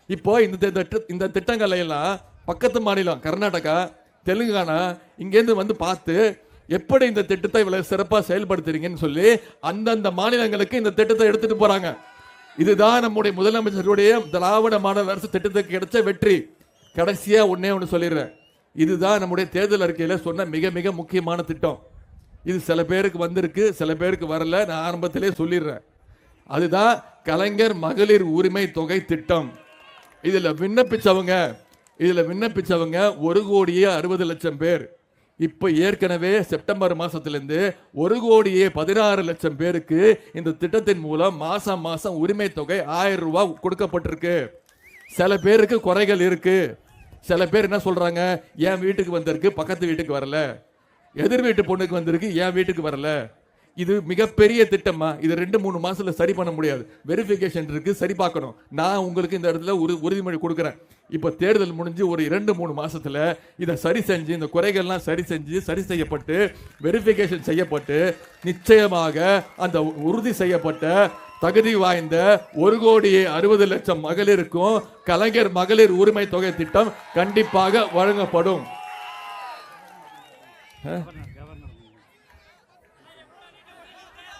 இப்போ இந்த திட்டங்களை எல்லாம் பக்கத்து மாநிலம் கர்நாடகா, தெலுங்கானா இங்கேருந்து வந்து பார்த்து எப்படி இந்த திட்டத்தை இவ்வளவு சிறப்பா செயல்படுத்துறீங்கன்னு சொல்லி அந்தந்த மாநிலங்களுக்கு இந்த திட்டத்தை எடுத்துட்டு போறாங்க. இதுதான் நம்முடைய முதலமைச்சருடைய திராவிட மாடல் அரசு திட்டத்துக்கு கிடைச்ச வெற்றி. கடைசியா ஒண்ணு சொல்லிடுறேன், இதுதான் நம்முடைய தேர்தல் அறிக்கையில சொன்ன மிக மிக முக்கியமான திட்டம். இது சில பேருக்கு வந்திருக்கு, சில பேருக்கு வரல. நான் ஆரம்பத்திலே சொல்லிடுறேன், அதுதான் கலைஞர் மகளிர் உரிமை தொகை திட்டம். இதுல விண்ணப்பிச்சவங்க 1,60,00,000 பேர். இப்ப ஏற்கனவே செப்டம்பர் மாசத்திலிருந்து 1,16,00,000 பேருக்கு இந்த திட்டத்தின் மூலம் மாசம் மாசம் உரிமை தொகை 1000 ரூபாய் கொடுக்கப்பட்டிருக்கு. சில பேருக்கு குறைகள் இருக்கு. சில பேர் என்ன சொல்றாங்க, என் வீட்டுக்கு வந்திருக்கு, பக்கத்து வீட்டுக்கு வரல, எதிர் வீட்டு பொண்ணுக்கு வந்திருக்கு, என் வீட்டுக்கு வரல. இது மிகப்பெரிய திட்டமா, இது 2-3 மாசத்துல சரி பண்ண முடியாது. வெரிஃபிகேஷன் இருக்கு, சரி பார்க்கணும். நான் உங்களுக்கு இந்த இடத்துல உறுதிமொழி கொடுக்குறேன். இப்ப தேர்தல் முடிஞ்சு ஒரு 2-3 மாசத்துல இதை சரி செஞ்சு, இந்த குறைகள்லாம் சரி செய்யப்பட்டு வெரிஃபிகேஷன் செய்யப்பட்டு நிச்சயமாக அந்த உறுதி செய்யப்பட்ட தகுதி வாய்ந்த 1,60,00,000 மகளிருக்கும் கலைஞர் மகளிர் உரிமை தொகை திட்டம் கண்டிப்பாக வழங்கப்படும்.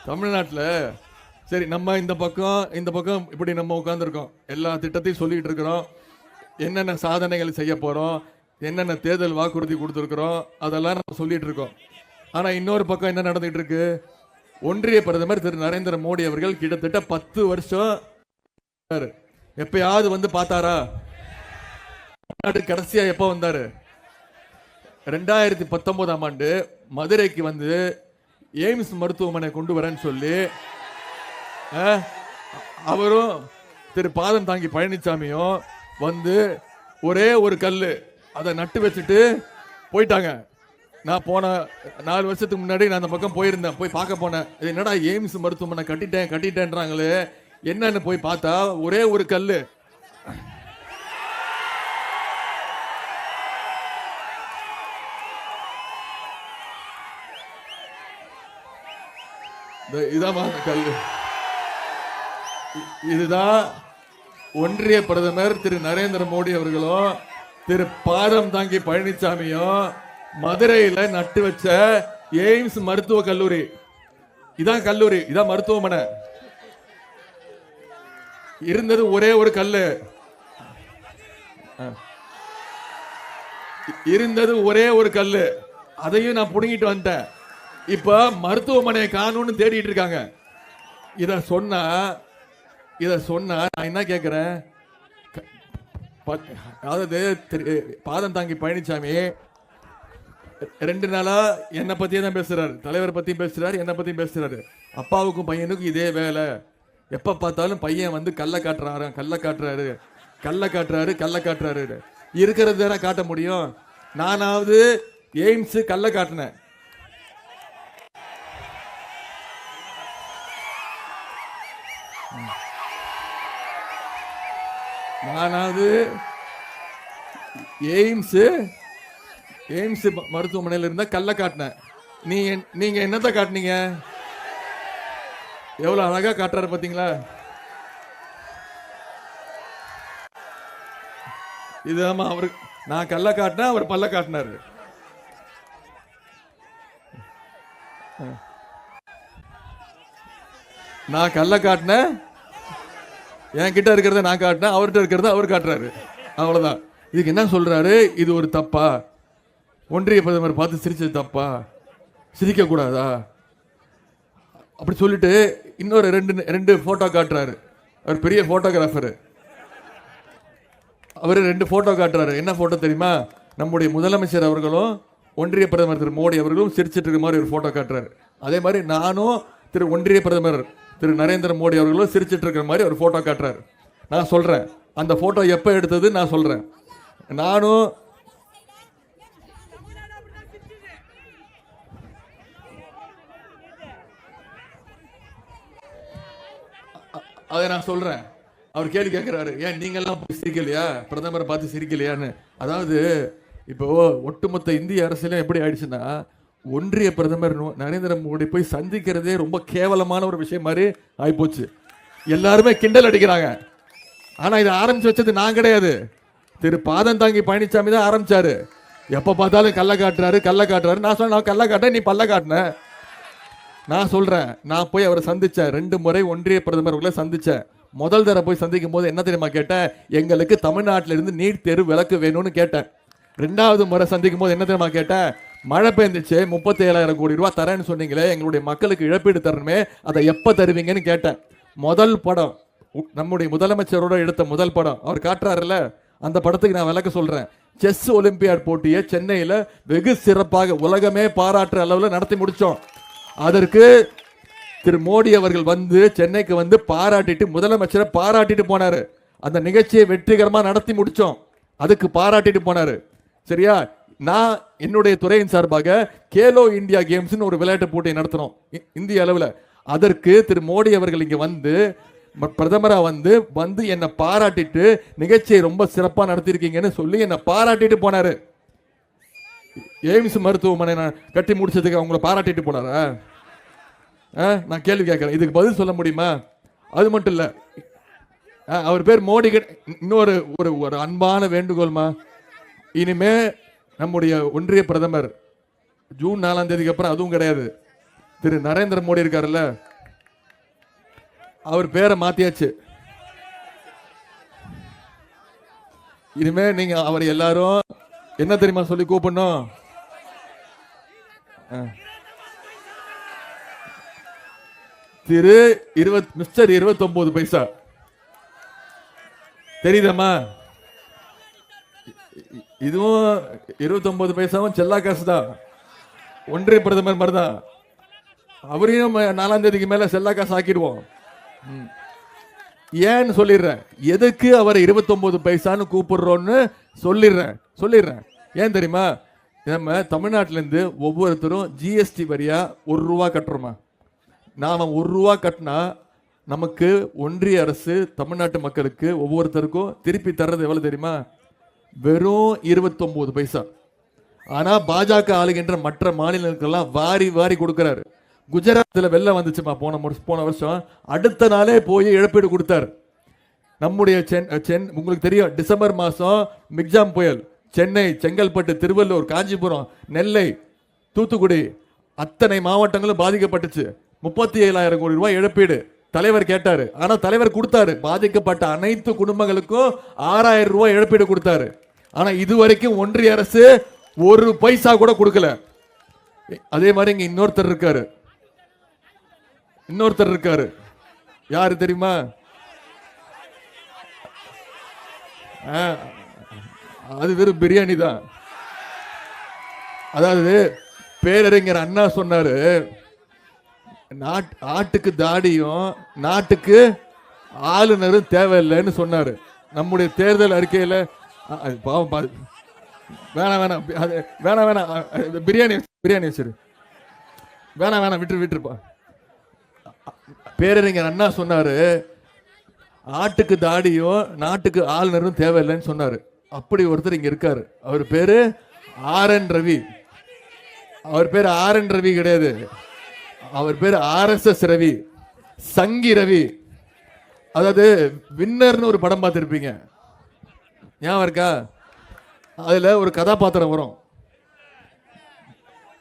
தமிழ்நாட்டில் சரி, நம்ம இந்த பக்கம் இப்படி நம்ம உட்கார்ந்துருக்கோம், எல்லா திட்டத்தையும் சொல்லிட்டு இருக்கிறோம், என்னென்ன சாதனைகள் செய்ய போறோம், என்னென்ன தேர்தல் வாக்குறுதி கொடுத்துருக்கிறோம், அதெல்லாம் நம்ம சொல்லிட்டு இருக்கோம். ஆனா இன்னொரு பக்கம் என்ன நடந்துட்டு இருக்கு, ஒன்றிய பிரதமர் திரு நரேந்திர மோடி அவர்கள் கிட்டத்தட்ட 10 வருஷம் எப்பயாவது வந்து பார்த்தாரா? கடைசியா எப்ப வந்தாரு? 2019ஆம் ஆண்டு மதுரைக்கு வந்து எய்ம்ஸ் மருத்துவமனை கொண்டு வரேன்னு சொல்லி அவரும் திரு பாதம் தாங்கி பழனிசாமியும் வந்து ஒரே ஒரு கல்லு அதை நட்டு வச்சுட்டு போயிட்டாங்க. நான் போன 4 வருஷத்துக்கு முன்னாடி நான் அந்த பக்கம் போயிருந்தேன், போய் பார்க்க போனேன். என்னடா எய்ம்ஸ் மருத்துவமனை கட்டிட்டேன்றாங்களே, என்னன்னு போய் பார்த்தா ஒரே ஒரு கல்லு. இதான் கல்லு. இதுதான் ஒன்றிய பிரதமர் திரு நரேந்திர மோடி அவர்களும் திரு பாதம் தாங்கி பழனிசாமியும் மதுரையில நட்டு வச்ச எய்ம்ஸ் மருத்துவ கல்லூரி. இதான் கல்லூரி, இதான் மருத்துவமனை. இருந்தது ஒரே ஒரு கல்லு, இருந்தது ஒரே ஒரு கல்லு, அதையும் நான் புடுங்கிட்டு வந்துட்டேன். இப்ப மருத்துவமனையை காணும்னு தேடிட்டு இருக்காங்க. இத சொன்னா நான் என்ன கேட்கிறேன், அதாவது பாதம் தாங்கி பழனிசாமி 2 நாளா என்னை பத்தியே தான் பேசுறாரு, தலைவர் பத்தியும் பேசுறாரு, என்னை பத்தியும் பேசுறாரு. அப்பாவுக்கும் பையனுக்கும் இதே வேலை. எப்ப பார்த்தாலும் பையன் வந்து கள்ள காட்டுறாரு. இருக்கிறது தானே காட்ட முடியும். நானாவது எய்ம்ஸ் கள்ள காட்டினேன். நானாவது எய்ம்ஸ் மருத்துவமனையில் இருந்தா கல்ல காட்டினேன். நீங்க என்னத்த காட்டினீங்க? எவ்வளவு அழகா காட்டுறாரு பாத்தீங்களா? இதுதான் அவரு, நான் கல்ல காட்டினேன், அவர் பல்ல காட்டினாரு. நான் கல்ல காட்டினேன், என் கிட்ட இருக்கிறத நான் காட்டினேன், அவர்கிட்ட இருக்கிறத அவர் காட்டுறாரு. அவ்வளவுதான். இதுக்கு என்ன சொல்றாரு, இது ஒரு தப்பா? ஒன்றிய பிரதமர் பார்த்து சிரிச்சது தப்பா? சிரிக்க கூடாதா? அப்படி சொல்லிட்டு இன்னொரு ரெண்டு போட்டோ காட்டுறாரு. அவர் பெரிய போட்டோகிராஃபர். அவர் 2 போட்டோ காட்டுறாரு. என்ன போட்டோ தெரியுமா? நம்முடைய முதலமைச்சர் அவர்களும் ஒன்றிய பிரதமர் திரு மோடி அவர்களும் சிரிச்சிட்டு இருக்க மாதிரி ஒரு போட்டோ காட்டுறாரு. அதே மாதிரி நானும் திரு ஒன்றிய பிரதமர் திரு நரேந்திர மோடி அவர்களும் சிரிச்சிட்டு இருக்கிற மாதிரி ஒரு போட்டோ காட்டுறாரு. நான் சொல்றேன், அந்த போட்டோ எப்ப எடுத்தது நான் சொல்றேன். நானும் அதை நான் சொல்றேன். அவர் கேள்வி கேட்கிறாரு, ஏன் நீங்க எல்லாம் போய் சிரிக்கலையா, பிரதமரை பார்த்து சிரிக்கலையான்னு. அதாவது இப்போ ஒட்டுமொத்த இந்திய அரசியலும் எப்படி ஆயிடுச்சுன்னா, ஒன்றிய பிரதமர் நரேந்திர மோடி போய் சந்திக்கிறதே ரொம்ப கேவலமான ஒரு விஷயம் மாதிரி ஆயிப்போச்சு. எல்லாருமே கிண்டல் அடிக்கிறாங்க. ஆனா இதை ஆரம்பிச்சு வச்சது நான் கிடையாது, திரு பாதம் தாங்கி பழனிசாமி தான் ஆரம்பிச்சாரு. எப்ப பார்த்தாலும் கள்ள காட்டுறாரு. நான் சொன்ன, நான் கள்ள காட்டேன், நீ பல்ல காட்டின. நான் சொல்றேன், நான் போய் அவரை சந்திச்சேன். 2 முறை ஒன்றிய பிரதமர்களை சந்திச்சேன். முதல் தடவை போய் சந்திக்கும் போது என்ன தெரியுமா கேட்டேன்? எங்களுக்கு தமிழ்நாட்டில இருந்து நீட் தேர்வு விலக்கு வேணும்னு கேட்டேன். 2வது முறை சந்திக்கும் போது என்ன தெரியுமா கேட்டேன்? மழை பெய்ந்துச்சு, 37,000 கோடி ரூபாய் தரேன்னு சொன்னீங்களே, எங்களுடைய மக்களுக்கு இழப்பீடு தரணுமே, அதை எப்ப தருவீங்கன்னு கேட்டேன். முதல் படம் நம்முடைய முதலமைச்சரோட எடுத்த முதல் படம் அவர் காட்டுறாருல்ல, அந்த படத்துக்கு நான் விளக்க சொல்றேன். செஸ் ஒலிம்பியாட் போட்டியை சென்னையில வெகு சிறப்பாக உலகமே பாராட்டுற அளவில் நடத்தி முடிச்சோம். அதற்கு திரு மோடி அவர்கள் வந்து சென்னைக்கு வந்து பாராட்டிட்டு முதலமைச்சரை பாராட்டிட்டு போனாரு. அந்த நிகழ்ச்சியை வெற்றிகரமா நடத்தி முடிச்சோம். அதுக்கு பாராட்டிட்டு போனாரு. சரியா? நான் என்னுடைய துறையின் சார்பாக கேலோ இந்தியா கேம்ஸ் ஒரு விளையாட்டு போட்டியை நடத்தினோம் இந்திய அளவில். அதற்கு திரு மோடி அவர்கள் இங்க வந்து பிரதமரா வந்து வந்து என்னை பாராட்டிட்டு நிகழ்ச்சியை ரொம்ப சிறப்பா நடத்திருக்கீங்கன்னு சொல்லி என்னை பாராட்டிட்டு போனாரு. எய்ம்ஸ் மருத்துவமனை நான் கட்டி முடிச்சதுக்கு அவங்கள பாராட்டிட்டு போனாரா? நான் கேள்வி கேட்கிறேன், இதுக்கு பதில் சொல்ல முடியுமா? அது மட்டும் இல்ல, அவர் பேர் மோடி. இன்னொரு ஒரு ஒரு அன்பான வேண்டுகோள்மா, இனிமே நம்முடைய ஒன்றிய பிரதமர் ஜூன் 4ஆம் தேதிக்கு அப்புறம் அதுவும் கிடையாது. திரு நரேந்திர மோடி இருக்காருல்ல, அவர் பேரை மாத்தியாச்சு. இனிமே நீங்க அவர் எல்லாரும் என்ன தெரியுமா சொல்லி கூப்பிடணும்? திரு மிஸ்டர் 29 பைசா. தெரியுதம்மா? இதுவும் 29 பைசாவும் செல்லா காசு தான். ஒன்றிய பிரதமர் மாதிரி தான். அவரையும் 4ஆம் தேதிக்கு மேல செல்லா காசு ஆக்கிடுவோம். ஏன்னு சொல்லிடுறேன். எதுக்கு அவரை 29 பைசான்னு கூப்பிடுறோன்னு சொல்லிடுறேன். ஏன் தெரியுமா? நம்ம தமிழ்நாட்டிலேருந்து ஒவ்வொருத்தரும் ஜிஎஸ்டி வரியா ₹1 கட்டுறோமா? நாம ₹1 கட்டினா நமக்கு ஒன்றிய அரசு தமிழ்நாட்டு மக்களுக்கு ஒவ்வொருத்தருக்கும் திருப்பி தர்றது எவ்வளவு தெரியுமா? வெறும் 29 பைசா. ஆனா பாஜக ஆளுகின்ற மற்ற மாநிலங்களுக்கெல்லாம் வாரி வாரி கொடுக்கிறாரு. குஜராத்தில் வெள்ளம் வந்துச்சுமா போன வருஷம். அடுத்த நாளே போய் இழப்பீடு கொடுத்தாரு. நம்முடைய உங்களுக்கு தெரியும், டிசம்பர் மாசம் மிக்ஜாம் புயல் சென்னை, செங்கல்பட்டு, திருவள்ளூர், காஞ்சிபுரம், நெல்லை, தூத்துக்குடி அத்தனை மாவட்டங்களும் பாதிக்கப்பட்டுச்சு. 37,000 கோடி ரூபாய் இழப்பீடு தலைவர் கேட்டாரு. ஆனா தலைவர் கொடுத்தாரு. பாதிக்கப்பட்ட அனைத்து குடும்பங்களுக்கும் 6,000 ரூபாய் இழப்பீடு கொடுத்தாரு. ஆனா இதுவரைக்கும் ஒன்றிய அரசு 1 பைசா கூட கொடுக்கல. அதே மாதிரி இங்க இன்னொருத்தர் இருக்காரு. யாரு தெரியுமா? அது வெறும் பிரியாணி தான். அதாவது பேரறிஞர் அண்ணா சொன்னாரு, ஆட்டுக்கு தாடியும் நாட்டுக்கு ஆளுநரும் தேவையில்லைன்னு சொன்னாரு. நம்முடைய தேர்தல் அறிக்கையில வேணாம் பிரியாணி வச்சிரு, வேணாம் விட்டுருப்பா. பேரறிஞர் அண்ணா சொன்னாரு, ஆட்டுக்கு தாடியும் நாட்டுக்கு ஆளுநரும் தேவையில்லைன்னு சொன்னாரு. அப்படி ஒருத்தர் இங்க இருக்காரு. அவர் பேரு ஆர்.என். ரவி. அவர் பேரு ஆர்.என். ரவி கிடையாது. அவர் பேரு RSS ரவி, சங்கி ரவி. அதாவது வின்னர்னு ஒரு படம் பார்த்திருப்பீங்க, ஞாபகம் இருக்கா? அதுல ஒரு கதாபாத்திரம் வரும்,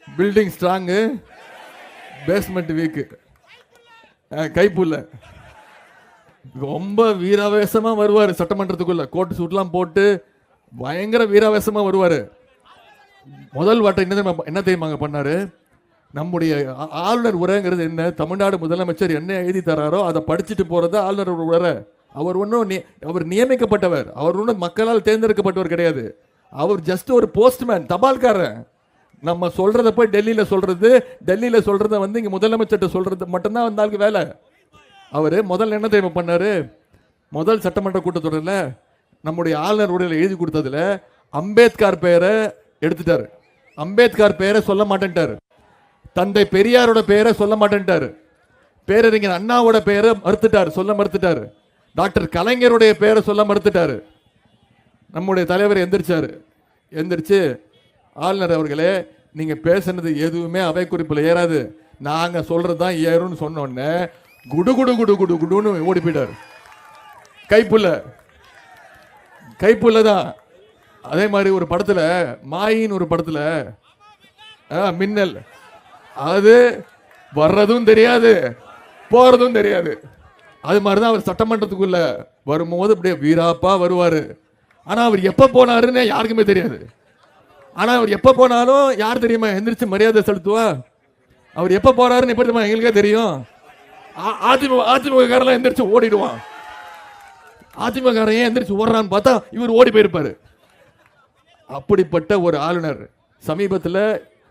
building strong basement week, Kaipulla. ரொம்ப வீராவேசமா வருவாரு சட்டமன்றத்துக்குள்ள. கோட்டு சூட்லாம் போட்டு பயங்கர வீராவேசமா வருவாரு. முதல் வாட்டை என்ன தெரியுமாங்க பண்ணாரு? நம்முடைய ஆளுநர் உரைங்கிறது என்ன? தமிழ்நாடு முதலமைச்சர் என்ன எழுதி தராரோ அதை படிச்சுட்டு போறது ஆளுநர் உரை. அவர் நியமிக்கப்பட்டவர். அவர் ஒன்றும் மக்களால் தேர்ந்தெடுக்கப்பட்டவர் கிடையாது. அவர் ஜஸ்ட் ஒரு போஸ்ட்மேன், தபால்காரன். நம்ம சொல்றத போய் டெல்லியில சொல்றத வந்து இங்க முதலமைச்சர்கிட்ட சொல்றது மட்டும்தான் வந்தாலும் வேலை. அவரு முதல்ல என்ன தெரியுமா பண்ணாரு? முதல் சட்டமன்ற கூட்டத்தொடரில் நம்முடைய ஆளுநர் உரையில எழுதி கொடுத்ததுல அம்பேத்கர் பெயரை எடுத்துட்டாரு. அம்பேத்கர் பெயரை சொல்ல மாட்டேன்ட்டாரு. தந்தை பெரியாரோட பெயரை சொல்ல மாட்டேன்ட்டாரு. பேரறிஞர் அண்ணாவோட பெயரை சொல்ல மறுத்துட்டாரு. டாக்டர் கலைஞருடைய பெயரை சொல்ல மறுத்துட்டாரு. நம்முடைய தலைவர் எந்திரிச்சு ஆளுநர் அவர்களே, நீங்க பேசுனது எதுவுமே அவை குறிப்பில் ஏறாது, நாங்க சொல்றதுதான் ஏறும்னு சொன்னோன்னே குடு குடு குடு குடு குடுன்னு ஓடி போயிட்டாரு. கைப்புள்ள தான். அதே மாதிரி ஒரு படத்துல, மாயின்னு ஒரு படத்துல மின்னல், அது வர்றதும் தெரியாது போறதும் தெரியாது. அது மாதிரிதான் அவர் சட்டமன்றத்துக்குள்ள வரும்போது அப்படியே வீராப்பா வருவாரு. ஆனா அவர் எப்ப போனாருன்னு யாருக்குமே தெரியாது. ஆனா அவர் எப்ப போனாலும் யார் தெரியுமா எந்திரிச்சு மரியாதை செலுத்துவா? அவர் எப்ப போறாருன்னு எப்படி தெரியுமா? எங்களுக்கே தெரியும். அதிமுக காரெல்லாம் எந்திரிச்சு ஓடிடுவான். அதிமுக ஏன் எந்திரிச்சு ஓடுறான்னு பார்த்தா இவர் ஓடி போயிருப்பாரு. அப்படிப்பட்ட ஒரு ஆளுநர் சமீபத்தில்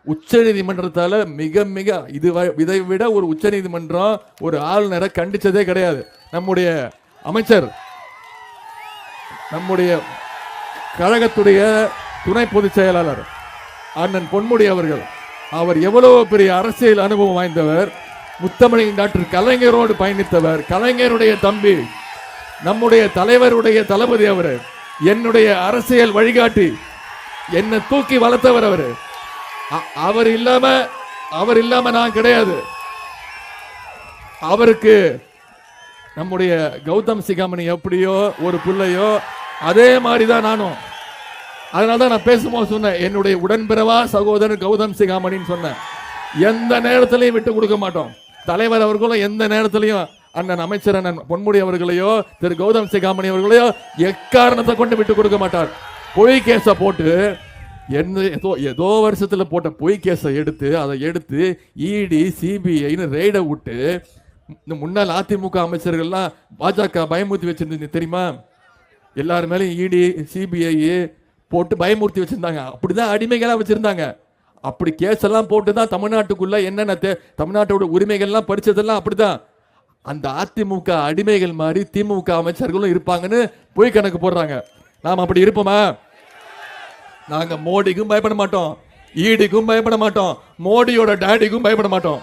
உச்ச நீதிமன்றத்தால மிக மிக இதை விட ஒரு உச்ச நீதிமன்றம் ஒரு ஆளுநரை கண்டிச்சதே கிடையாது. நம்முடைய அமைச்சர், நம்முடைய கழகத்துடைய துணை பொதுச் செயலாளர் அண்ணன் பொன்முடி அவர்கள், அவர் எவ்வளவு பெரிய அரசியல் அனுபவம் வாய்ந்தவர், முத்தமிழின் டாக்டர் கலைஞரோடு பயணித்தவர், கலைஞருடைய தம்பி, நம்முடைய தலைவருடைய தளபதி, அவர் என்னுடைய அரசியல் வழிகாட்டி, என்னை தூக்கி வளர்த்தவர் அவர். அவர் இல்லாம நான் கிடையாது. அவருக்கு நம்முடைய கௌதம் சிகாமணி எப்படியோ ஒரு பிள்ளையோ அதே மாதிரிதான் நானும். அதனாலதான் நான் பேசும்போது சொன்னேன், என்னுடைய உடன்பிறவா சகோதரர் கௌதம் சிகாமணின்னு சொன்னேன். எந்த நேரத்திலையும் விட்டு கொடுக்க மாட்டோம். தலைவர் அவர்களும் எந்த நேரத்திலையும் அண்ணன் அமைச்சர் அண்ணன் பொன்முடி அவர்களையோ திரு கௌதம் சிகாமணி அவர்களையோ எக்காரணத்தை கொண்டு விட்டு கொடுக்க மாட்டார். பொய் கேஸை போட்டு ஏதோ வருஷத்துல போட்ட பொய் கேஸை எடுத்து இடி சிபிஐன்னு ரெய்ட விட்டு இந்த முன்னாள் அதிமுக அமைச்சர்கள்லாம் பாஜக பயமுறுத்தி வச்சிருந்தீங்க தெரியுமா? எல்லாரும் மேலேயும் இடி சிபிஐ போட்டு பயமுறுத்தி வச்சிருந்தாங்க. அப்படிதான் அடிமைகளா வச்சிருந்தாங்க. அப்படி கேஸ் எல்லாம் போட்டுதான் தமிழ்நாட்டுக்குள்ள என்னென்ன தமிழ்நாட்டோட உரிமைகள்லாம் பறிச்சதெல்லாம் அப்படிதான். அந்த அதிமுக அடிமைகள் மாதிரி திமுக அமைச்சர்களும் இருப்பாங்கன்னு பொய் கணக்கு போடுறாங்க. நாம் அப்படி இருப்போமா? நாங்க மோடிக்கும் பயப்பட மாட்டோம், ஈடிக்கும் பயப்பட மாட்டோம், மோடியோட டாடிக்கும் பயப்பட மாட்டோம்.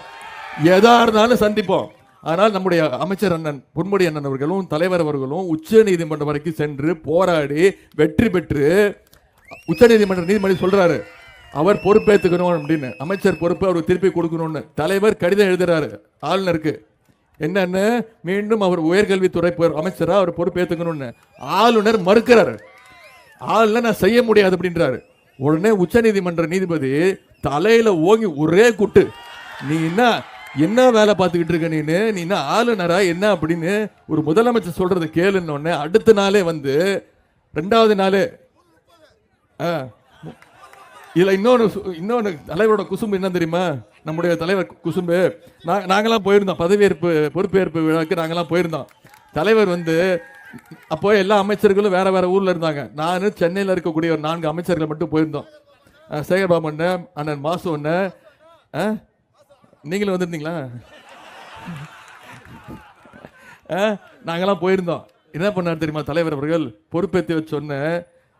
எதா இருந்தாலும் சந்திப்போம். ஆனால் நம்முடைய அமைச்சர் அண்ணன் பொன்முடி அண்ணன் அவர்களும் தலைவர் அவர்களும் உச்ச நீதிமன்றம் வரைக்கும் சென்று போராடி வெற்றி பெற்று உச்ச நீதிமன்ற நீதிமன்றம் சொல்றாரு அவர் பொறுப்பேற்றுக்கணும் அப்படின்னு. அமைச்சர் பொறுப்பு அவருக்கு திருப்பி கொடுக்கணும்னு தலைவர் கடிதம் எழுதுறாரு ஆளுநருக்கு. என்னன்னு மீண்டும் அவர் உயர்கல்வித்துறை அமைச்சரா அவர் பொறுப்பேற்றுக்கணும்னு. ஆளுநர் மறுக்கிறார். ஆளுநர் நான் செய்ய முடியாது அப்படின்றாரு. உடனே உச்ச நீதிமன்ற நீதிபதி தலையில ஓங்கி ஒரே குட்டு, நீ என்ன வேலை பார்த்துக்கிட்டு இருக்க, நீ என்ன ஆளுநரா என்ன அப்படின்னு ஒரு முதலமைச்சர் சொல்றது கேளுன்னு. அடுத்த நாளே வந்து 2வது நாளே இதுல இன்னொன்னு தலைவரோட குசும்பு என்ன தெரியுமா? நம்முடைய தலைவர் குசும்பு, நாங்கெல்லாம் போயிருந்தோம் பொறுப்பேற்பு விழாக்கு நாங்கெல்லாம் போயிருந்தோம். தலைவர் வந்து அப்போ எல்லா அமைச்சர்களும் வேற வேற ஊர்ல இருந்தாங்க. நான் சென்னையில் இருக்கக்கூடிய ஒரு 4 அமைச்சர்கள் மட்டும் போயிருந்தோம். சேகர்பாபு அண்ணன், அண்ணன் மாசு அண்ணன், நீங்களும் வந்திருந்தீங்களா? நாங்கெல்லாம் போயிருந்தோம். என்ன பண்ணார் தெரியுமா தலைவர் அவர்கள்? பொறுப்பேற்றி வச்சு சொன்ன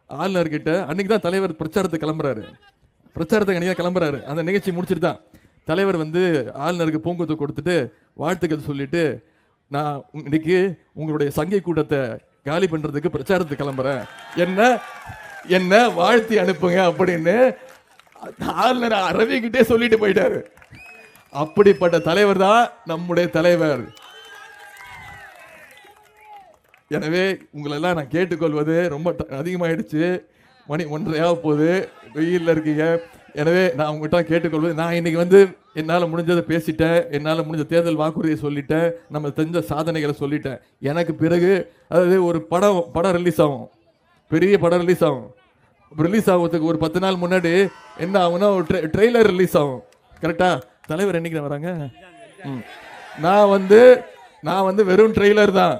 ஆளுநர்கிட்ட அன்னைக்கு தான் தலைவர் பிரச்சாரத்துக்கு கிளம்புறாரு. அந்த நிகழ்ச்சி முடிச்சுட்டு தான் தலைவர் வந்து ஆளுநருக்கு பூங்கொத்து கொடுத்துட்டு வாழ்த்துக்கள் சொல்லிட்டு, நான் இன்னைக்கு உங்களுடைய சங்கை கூட்டத்தை காலி பண்றதுக்கு பிரச்சாரத்துக்கு கிளம்புறேன், என்ன வாழ்த்தி அனுப்புங்க அப்படின்னு ஆளுநர் அரவிக்கிட்டே சொல்லிட்டு போயிட்டாரு. அப்படிப்பட்ட தலைவர் தான் நம்முடைய தலைவர். எனவே உங்களெல்லாம் நான் கேட்டுக்கொள்வது ரொம்ப அதிகமாயிடுச்சு. மணி 1:30 போகுது, வெயில்ல இருக்கீங்க. எனவே நான் உங்ககிட்ட கேட்டுக்கொள்வது, நான் இன்னைக்கு வந்து என்னால் முடிஞ்சதை பேசிட்டேன், என்னால் முடிஞ்ச தேர்தல் வாக்குறுதியை சொல்லிட்டேன், நம்ம செஞ்ச சாதனைகளை சொல்லிட்டேன். எனக்கு பிறகு அதாவது ஒரு படம் ரிலீஸ் ஆகும், பெரிய படம் ரிலீஸ் ஆகும். ரிலீஸ் ஆகிறதுக்கு ஒரு 10 நாள் முன்னாடி என்ன ஆகும்னா ஒரு ட்ரெய்லர் ரிலீஸ் ஆகும். கரெக்டா? தலைவர் என்னைக்கு தான் வராங்க? நான் வந்து வெறும் ட்ரெய்லர் தான்.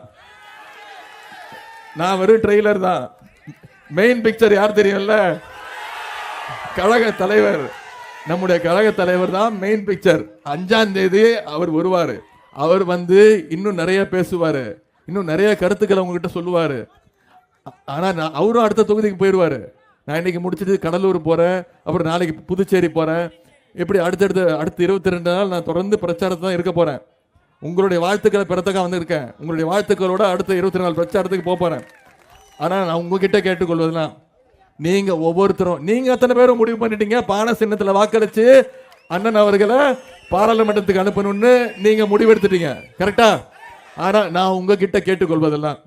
மெயின் பிக்சர் யார் தெரியும்ல? கழக தலைவர். நம்முடைய கழக தலைவர் தான் மெயின் பிக்சர். 5ஆம் தேதி அவர் வருவாரு. அவர் வந்து இன்னும் நிறைய பேசுவாரு, இன்னும் நிறைய கருத்துக்களை உங்ககிட்ட சொல்லுவாரு. ஆனா அவரும் அடுத்த தொகுதிக்கு போயிடுவாரு. நான் இன்னைக்கு முடிச்சுட்டு கடலூர் போறேன், அப்புறம் நாளைக்கு புதுச்சேரி போறேன். இப்படி அடுத்த 22 நாள் நான் தொடர்ந்து பிரச்சாரத்தை தான் இருக்க போறேன். உங்களுடைய வாழ்த்துக்களை பெறத்தக்க வந்து இருக்கேன். உங்களுடைய வாழ்த்துக்களோட அடுத்த 24 நாள் பிரச்சாரத்துக்கு போறேன். ஆனா நான் உங்ககிட்ட கேட்டுக்கொள்வதெல்லாம், நீங்க ஒவ்வொருத்தரும், நீங்க அத்தனை பேரும் முடிவு பண்ணிட்டீங்க பானை சின்னத்துல வாக்களிச்சு அண்ணன் அவர்களை பாராளுமன்றத்துக்கு அனுப்பணும்னு நீங்க முடிவெடுத்துட்டீங்க. கரெக்டா? ஆனா நான் உங்ககிட்ட கேட்டுக்கொள்வதெல்லாம்,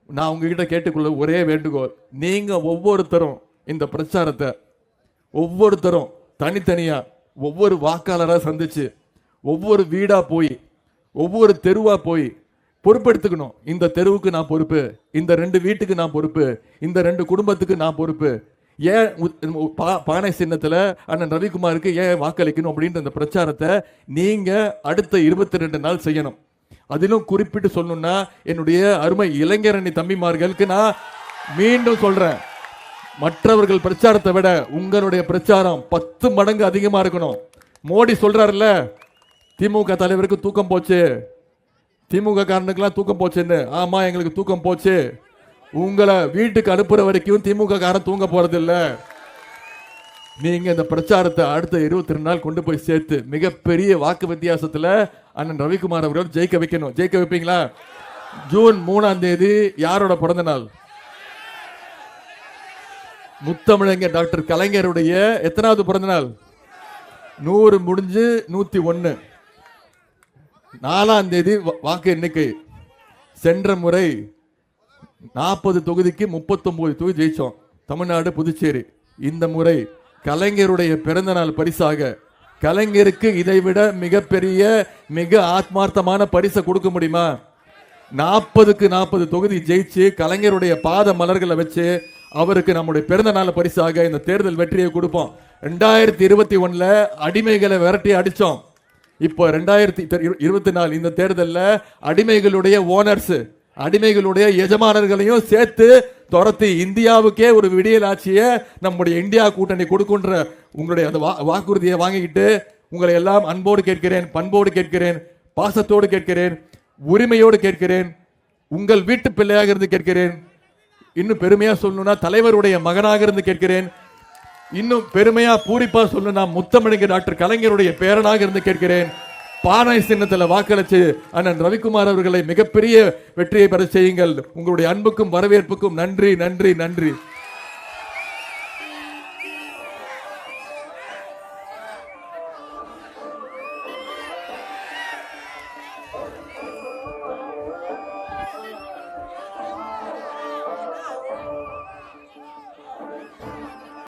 நான் உங்ககிட்ட கேட்டுக்கொள்ள ஒரே வேண்டுகோள், நீங்க ஒவ்வொருத்தரும் இந்த பிரச்சாரத்தை ஒவ்வொருத்தரும் தனித்தனியா ஒவ்வொரு வாக்காளராக சந்திச்சு ஒவ்வொரு வீடா போய் ஒவ்வொரு தெருவா போய் பொறுப்பெடுத்துக்கணும். இந்த தெருவுக்கு நான் பொறுப்பு, இந்த 2 வீட்டுக்கு நான் பொறுப்பு, இந்த 2 குடும்பத்துக்கு நான் பொறுப்பு, ஏன் பானை சின்னத்துல அண்ணன் ரவிக்குமாருக்கு ஏன் வாக்களிக்கணும் அப்படின்ற இந்த பிரச்சாரத்தை நீங்க அடுத்த 22 நாள் செய்யணும். அதிலும் குறிப்பிட்டு சொல்லணும்னா என்னுடைய அருமை இளைஞரணி தம்பிமார்களுக்கு நான் மீண்டும் சொல்றேன், மற்றவர்கள் பிரச்சாரத்தை விட உங்களுடைய பிரச்சாரம் 10 மடங்கு அதிகமா இருக்கணும். மோடி சொல்றாருல்ல, திமுக தலைவருக்கு தூக்கம் போச்சு, திமுக காரனுக்கெல்லாம் தூக்கம் போச்சுன்னு. ஆமா, எங்களுக்கு தூக்கம் போச்சு. உங்களை வீட்டுக்கு அனுப்புற வரைக்கும் திமுக காரன் தூங்க போறது இல்ல. நீங்க இந்த பிரச்சாரத்தை அடுத்த 22 நாள் கொண்டு போய் சேர்த்து மிகப்பெரிய வாக்கு வித்தியாசத்துல அண்ணன் ரவிக்குமார் அவர்கள் ஜெயிக்க வைக்கணும். ஜெயிக்க வைப்பீங்களா? ஜூன் 3ஆம் தேதி யாரோட பிறந்த நாள்? முத்தமிழங்க டாக்டர் கலைஞருடைய எத்தனாவது பிறந்த நாள்? 100 முடிஞ்சு 101. 4ஆம் தேதி வாக்கு எண்ணிக்கை. சென்ற முறை 40 தொகுதிக்கு 39 தொகுதி ஜெயிச்சோம், தமிழ்நாடு புதுச்சேரி. இந்த முறை கலைஞருடைய பிறந்த நாள் பரிசாக கலைஞருக்கு இதைவிட மிகப்பெரிய மிக ஆத்மார்த்தமான பரிசை கொடுக்க முடியுமா? 40க்கு 40 தொகுதி ஜெயிச்சு கலைஞருடைய பாத மலர்களை வச்சு அவருக்கு நம்முடைய பிறந்த நாள் பரிசாக இந்த தேர்தல் வெற்றியை கொடுப்போம். 2021 அடிமைகளை விரட்டி அடிச்சோம். இப்போ 2024 இந்த தேர்தலில் அடிமைகளுடைய ஓனர்ஸ், அடிமைகளுடைய எஜமானர்களையும் சேர்த்து துரத்தி இந்தியாவுக்கே ஒரு விடியல் ஆட்சியை நம்முடைய இந்தியா கூட்டணி கொடுக்கின்ற உங்களுடைய அந்த வாக்குறுதியை வாங்கிக்கிட்டு உங்களை எல்லாம் அன்போடு கேட்கிறேன், பண்போடு கேட்கிறேன், பாசத்தோடு கேட்கிறேன், உரிமையோடு கேட்கிறேன், உங்கள் வீட்டு பிள்ளையாக இருந்து கேட்கிறேன், இன்னும் பெருமையா சொல்லணும்னா தலைவருடைய மகனாக இருந்து கேட்கிறேன், இன்னும் பெருமையா பூரிப்பா சொல்லணும்னா முத்தமிழங்க டாக்டர் கலைஞருடைய பேரனாக இருந்து கேட்கிறேன். பானை சின்னத்துல வாக்களிச்சு அண்ணன் ரவிக்குமார் அவர்களை மிகப்பெரிய வெற்றியை பெற செய்யுங்கள். உங்களுடைய அன்புக்கும் வரவேற்புக்கும் நன்றி நன்றி நன்றி.